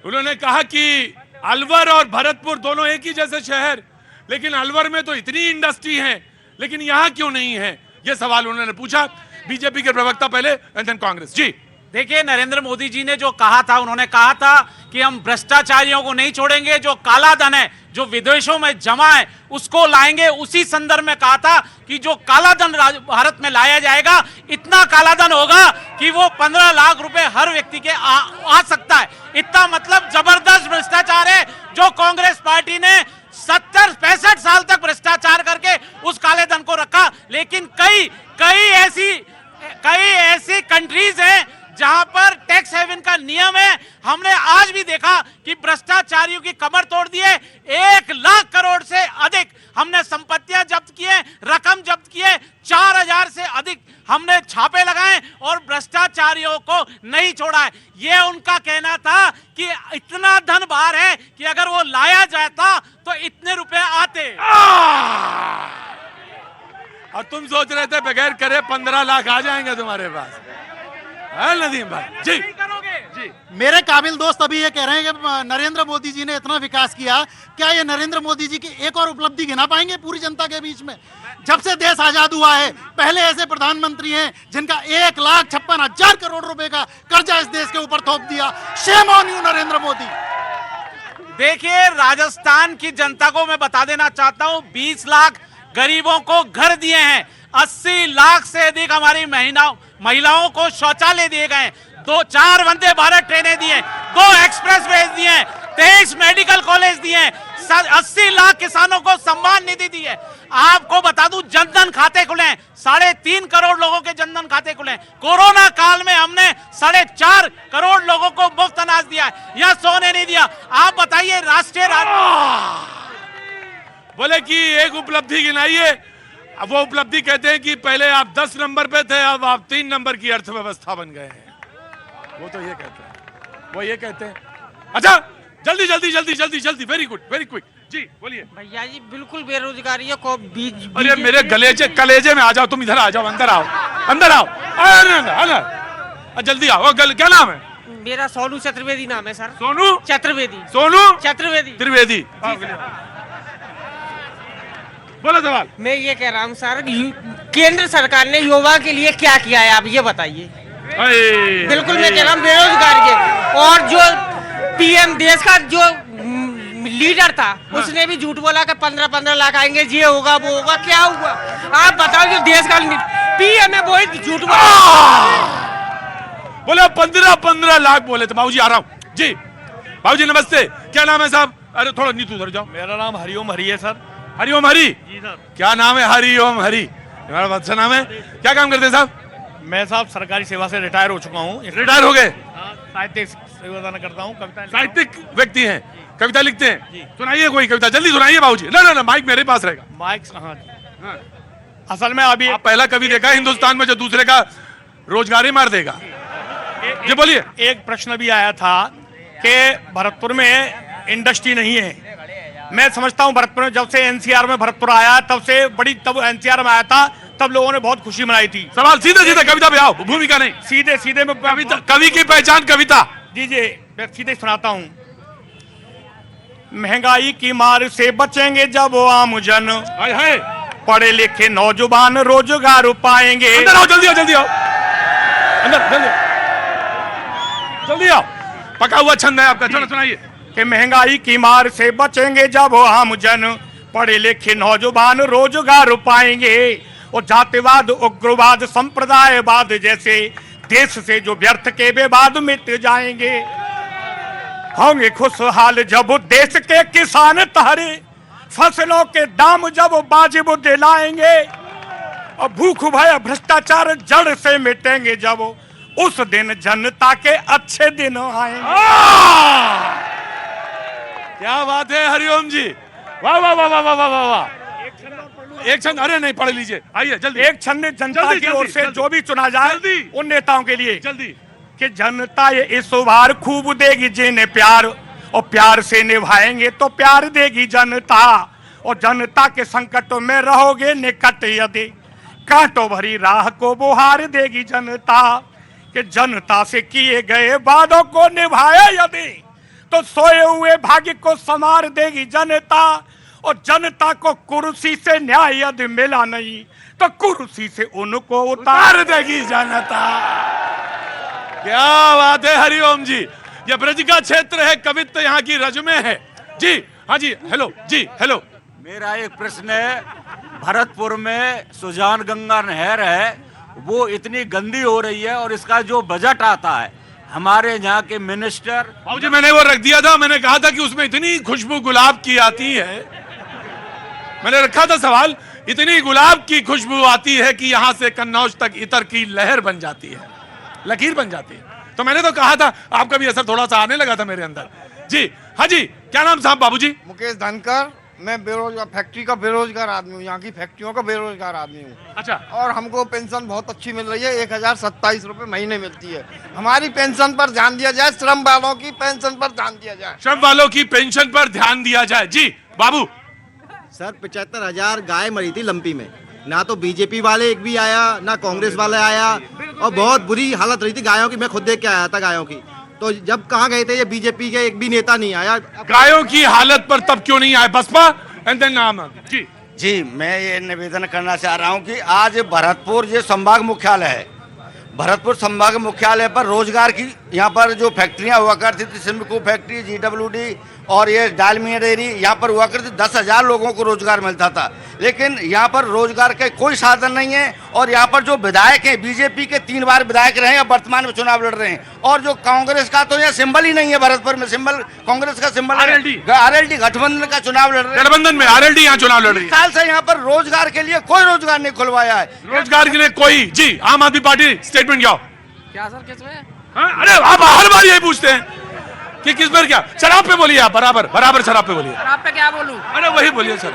A: उन्होंने कहा कि अलवर और भरतपुर दोनों एक ही जैसे शहर, लेकिन अलवर में तो इतनी इंडस्ट्री है, लेकिन यहाँ क्यों नहीं है? ये सवाल उन्होंने पूछा। बीजेपी के प्रवक्ता पहले एंड देन कांग्रेस। जी
F: देखिए, नरेंद्र मोदी जी ने जो कहा था, उन्होंने कहा था कि हम भ्रष्टाचारियों को नहीं छोड़ेंगे, जो काला धन है जो विदेशों में जमा है उसको लाएंगे। उसी संदर्भ में कहा था कि जो काला धन भारत में लाया जाएगा, इतना काला धन होगा कि वो 15 लाख रुपए हर व्यक्ति के आ सकता है। इतना मतलब जबरदस्त भ्रष्टाचार है जो कांग्रेस पार्टी ने 65 साल तक भ्रष्टाचार करके उस काले धन को रखा। लेकिन कई ऐसी कंट्रीज हैं जहां पर टैक्स हेवन का नियम है। हमने आज भी देखा कि भ्रष्टाचारियों की कमर तोड़ दी है। 1 लाख करोड़ से अधिक हमने संपत्तियां जब्त की है, रकम जब्त की है, 4000 से अधिक हमने छापे लगाए और भ्रष्टाचारियों को नहीं छोड़ा है। ये उनका कहना था कि इतना धन बाहर है कि अगर वो लाया जाता तो इतने रुपए आते।
A: और तुम सोच रहे थे बगैर करे 15 लाख आ जाएंगे तुम्हारे पास, है नदीम भाई? जी
G: जी, मेरे काबिल दोस्त अभी ये कह रहे हैं कि नरेंद्र मोदी जी ने इतना विकास किया, क्या ये नरेंद्र मोदी जी की एक और उपलब्धि गिना पाएंगे पूरी जनता के बीच में? जब से देश आजाद हुआ है, पहले ऐसे प्रधानमंत्री हैं जिनका 1,56,000 करोड़ रुपए का कर्जा इस देश के ऊपर थोप दिया। Shame on you Narendra Modi.
F: देखिए, राजस्थान की जनता को मैं बता देना चाहता हूं, 20 लाख गरीबों को घर दिए हैं, 80 लाख से अधिक हमारी महिलाओं को शौचालय दिए गए, 2-4 वंदे भारत ट्रेनें दी हैं, 2 एक्सप्रेस वे दिए हैं, 23 मेडिकल कॉलेज दिए हैं,
R: 80 लाख किसानों को सम्मान निधि दी है। आपको बता दूं, जनधन खाते खुले, 3.5 करोड़ लोगों के जनधन खाते खुले। कोरोना काल में हमने 4.5 करोड़ लोगों को मुफ्त अनाज दिया है, या सोने नहीं दिया। आप बताइए, राष्ट्रीय
A: बोले कि एक उपलब्धि गिनाइए। अब वो उपलब्धि कहते हैं कि पहले आप 10 नंबर पे थे, अब आप 3 नंबर की अर्थव्यवस्था बन गए हैं। वो तो ये कहते हैं, वो ये कहते हैं। अच्छा, जल्दी जल्दी जल्दी जल्दी जल्दी, वेरी गुड, वेरी क्विक। जी बोलिए।
J: भैया जी बिल्कुल बेरोजगारी को बीज।
A: अरे मेरे कलेजे में आ जाओ, तुम इधर आ जाओ, अंदर आओ, अंदर आओ, अंदर जल्दी आओ। क्या नाम है?
J: मेरा सोनू चतुर्वेदी नाम है सर।
A: सोनू
J: चतुर्वेदी।
A: सोनू
J: चतुर्वेदी।
A: त्रिवेदी। बोलो सवाल।
J: मैं ये कह रहा हूँ सर, केंद्र सरकार ने युवा के लिए क्या किया है, आप ये बताइए। बिल्कुल मैं कह रहा हूँ बेरोजगार के। और जो पीएम देश का जो लीडर था, उसने भी झूठ बोला कि 15-15 लाख आएंगे, ये होगा वो होगा। क्या हुआ आप बताओ? जो देश का पीएम है वो झूठ बोला।
A: बोले 15-15 लाख बोले थे। बाबूजी आ रहा हूँ जी। बाबूजी नमस्ते, क्या नाम है साहब? अरे थोड़ा नीचे उधर जाओ।
R: मेरा नाम हरिओम हरि है सर।
A: हरिओम हरि
R: जी सर।
A: क्या नाम है? हरिओम हरि, हमारा अच्छा नाम है। क्या काम करते हैं साहब?
R: मैं साहब सरकारी सेवा से रिटायर हो चुका हूँ।
A: रिटायर हो गए?
R: साहित्यिक सेवादान करता हूँ, कविता।
A: साहित्यिक व्यक्ति हैं, कविता लिखते हैं। सुनाइए कोई कविता, जल्दी सुनाइए बाबूजी। ना ना ना, माइक मेरे पास रहेगा।
R: माइक, हाँ। असल में अभी
A: आप पहला कवि देखा हिंदुस्तान में जो दूसरे का रोजगार ही मार देगा। जी बोलिए।
R: एक प्रश्न भी आया था कि भरतपुर में इंडस्ट्री नहीं है। मैं समझता हूँ भरतपुर में, जब से एनसीआर में भरतपुर आया तब से तब एनसीआर में आया था, तब लोगों ने बहुत खुशी मनाई थी।
A: सवाल सीधे सीधे, कविता पे आओ, भूमिका नहीं।
R: सीधे सीधे में
A: कविता, कवि की पहचान कविता।
R: जी जी, मैं सीधे सुनाता हूँ। महंगाई की मार से बचेंगे जब वो आम जन, पढ़े लिखे नौजवान रोजगार पाएंगे।
A: अंदर आओ, जल्दी आओ, जल्दी आओ, अंदर जल्दी जल्दी आओ। पका हुआ छंद है आपका, चलो सुनाइए।
R: कि महंगाई की मार से बचेंगे जब वो आम जन, पढ़े लिखे नौजवान रोजगार पाएंगे। और जातिवाद, उग्रवाद, संप्रदायवाद जैसे देश से जो व्यर्थ के विवाद मिट जाएंगे। होंगे खुशहाल जब देश के किसान तारे, फसलों के दाम जब वाजिब दिलाएंगे। और भूख भय भ्रष्टाचार जड़ से मिटेंगे जब, उस दिन जनता के अच्छे दिन आएंगे।
A: क्या बात है हरिओम जी, वाह वाह वाह वाह वाह वाह वाह। एक छंद, अरे नहीं पढ़ लीजिए, आइए जल्दी।
R: एक छंद जनता की ओर से जो भी चुना जाए उन नेताओं के लिए
A: जल्दी।
R: कि जनता ये इस बार खूब देगी जिन्हें प्यार, और प्यार से निभाएंगे तो प्यार देगी जनता। और जनता के संकट में रहोगे निकट यदि, कांटों भरी राह को बुहार देगी जनता। कि जनता से किए गए वादों को निभाए यदि, तो सोए हुए भाग्य को संवार देगी जनता। और जनता को कुर्सी से न्याय यदि मिला नहीं, तो कुर्सी से उनको उतार देगी जनता।
A: क्या बात है हरिओम जी, ये ब्रज का क्षेत्र है, कवित्व यहाँ की रज में है। जी हाँ जी, हेलो जी, हेलो।
T: मेरा एक प्रश्न है, भरतपुर में सुजान गंगा नहर है, वो इतनी गंदी हो रही है, और इसका जो बजट आता है हमारे यहाँ के मिनिस्टर।
A: बाबूजी मैंने वो रख दिया था, मैंने कहा था कि उसमें इतनी खुशबू गुलाब की आती है, मैंने रखा था सवाल, इतनी गुलाब की खुशबू आती है कि यहाँ से कन्नौज तक इतर की लहर बन जाती है, लकीर बन जाती है। तो मैंने तो कहा था, आपका भी असर थोड़ा सा आने लगा था मेरे अंदर। जी हाँ जी, क्या नाम साहब? बाबूजी
E: मुकेश धनकर। मैं बेरोजगार, फैक्ट्री का बेरोजगार आदमी हूँ, यहाँ की फैक्ट्रियों का बेरोजगार आदमी हूँ।
A: अच्छा।
E: और हमको पेंशन बहुत अच्छी मिल रही है, 1027 रुपए महीने मिलती है। हमारी पेंशन पर ध्यान दिया जाए, श्रम वालों की पेंशन पर ध्यान दिया जाए।
A: श्रम वालों की पेंशन पर ध्यान दिया जाए। जी बाबू।
U: सर 75,000 गाय मरी थी लंपी में, ना तो बीजेपी वाले एक भी आया, ना कांग्रेस वाले आया, और बहुत बुरी हालत रही थी गायों की। मैं खुद देख के आया था गायों की। तो जब कहाँ गए थे ये बीजेपी के एक भी नेता नहीं आया।
A: गायों की हालत पर तब क्यों नहीं आए बसपा? एंड देन नाम। जी
H: जी, मैं ये निवेदन करना चाह रहा हूँ कि आज भरतपुर ये संभाग मुख्यालय है, भरतपुर संभाग मुख्यालय पर रोजगार की यहाँ पर जो फैक्ट्रियाँ हुआ करती थी, सिम्को फैक्ट्री, GWD और ये डालमिया डेयरी यहाँ पर हुआ करती, 10,000 लोगों को रोजगार मिलता था। लेकिन यहाँ पर रोजगार का कोई साधन नहीं है। और यहाँ पर जो विधायक हैं, बीजेपी के 3 बार विधायक रहे हैं, अब वर्तमान में चुनाव लड़ रहे हैं। और जो कांग्रेस का तो यहाँ सिंबल ही नहीं है, भरतपुर में सिंबल कांग्रेस का सिंबल आरएलडी गठबंधन का चुनाव लड़ रहे हैं।
A: गठबंधन में आरएलडी यहाँ चुनाव लड़ रही है।
H: साल से यहाँ पर रोजगार के लिए कोई रोजगार नहीं खुलवाया है।
A: रोजगार के लिए कोई, जी आम आदमी पार्टी स्टेटमेंट क्या हो?
J: क्या सर किस में?
A: अरे आप हर बार यही पूछते हैं कि किस पर क्या? शराब पे बोलिए आप, बराबर शराब पे बोलिए।
J: शराब पे क्या बोलूं?
A: अरे वही बोलिए सर,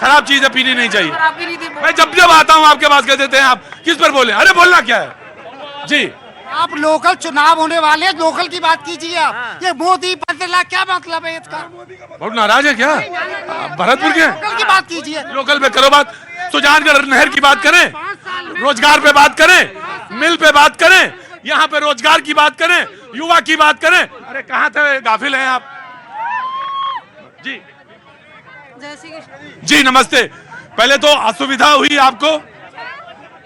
A: खराब चीजें पीनी नहीं चाहिए।
J: शराब की नीति
A: मैं जब आता हूँ आपके पास कह देते हैं आप किस पर बोले। अरे बोलना क्या है जी?
E: आप लोकल चुनाव होने वाले, लोकल की बात कीजिए आप। ये मोदी बदला क्या मतलब है इसका?
A: बहुत नाराज है क्या भरतपुर के?
E: लोकल की बात कीजिए।
A: लोकल पे करो बात, सुजानगढ़ नहर की बात करें, रोजगार पे बात करें, मिल पे बात करें, यहाँ पे रोजगार की बात करें, युवा की बात करें। अरे कहाँ थे, गाफिल हैं आप जी? जी नमस्ते। पहले तो असुविधा हुई आपको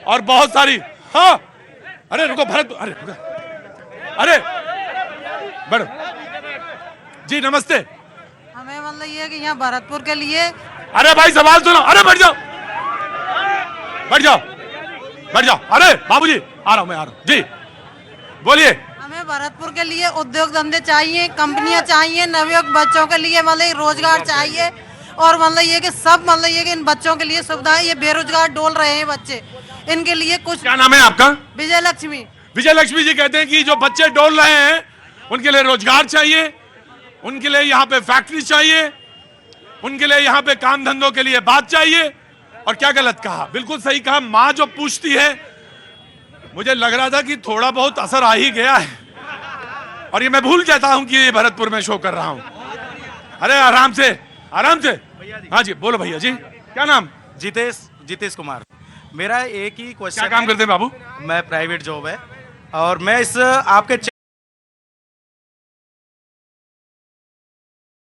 A: और बहुत सारी, हाँ अरे रुको भरत, अरे बढ़ो जी नमस्ते।
D: हमें मतलब ये है कि यहाँ भरतपुर के लिए,
A: अरे भाई सवाल सुनो, अरे बैठ जाओ बैठ जाओ बैठ जाओ। अरे बाबूजी आ रहा हूं, मैं आ रहा हूं जी, बोलिए।
D: हमें भरतपुर के लिए उद्योग धंधे चाहिए, कंपनियां चाहिए, नवयुवक बच्चों के लिए मतलब रोजगार चाहिए। और मतलब ये कि सब मतलब ये कि इन बच्चों के लिए सुविधाएं, ये बेरोजगार डोल रहे हैं बच्चे, इनके लिए कुछ।
A: क्या नाम है आपका?
D: विजय लक्ष्मी।
A: विजय लक्ष्मी जी कहते हैं कि जो बच्चे डोल रहे हैं उनके लिए रोजगार चाहिए, उनके लिए यहाँ पे फैक्ट्री चाहिए, उनके लिए यहाँ पे काम धंधों के लिए बात चाहिए। और क्या गलत कहा? बिल्कुल सही कहा। माँ जो पूछती है, मुझे लग रहा था कि थोड़ा बहुत असर आ ही गया है और ये मैं भूल जाता हूं कि ये भरतपुर में शो कर रहा हूं। अरे आराम से आराम से। हाँ जी बोलो भैया जी, क्या नाम?
V: जितेश कुमार। मेरा एक ही क्वेश्चन।
A: क्या काम करते हैं बाबू?
V: मैं प्राइवेट जॉब है और मैं इस आपके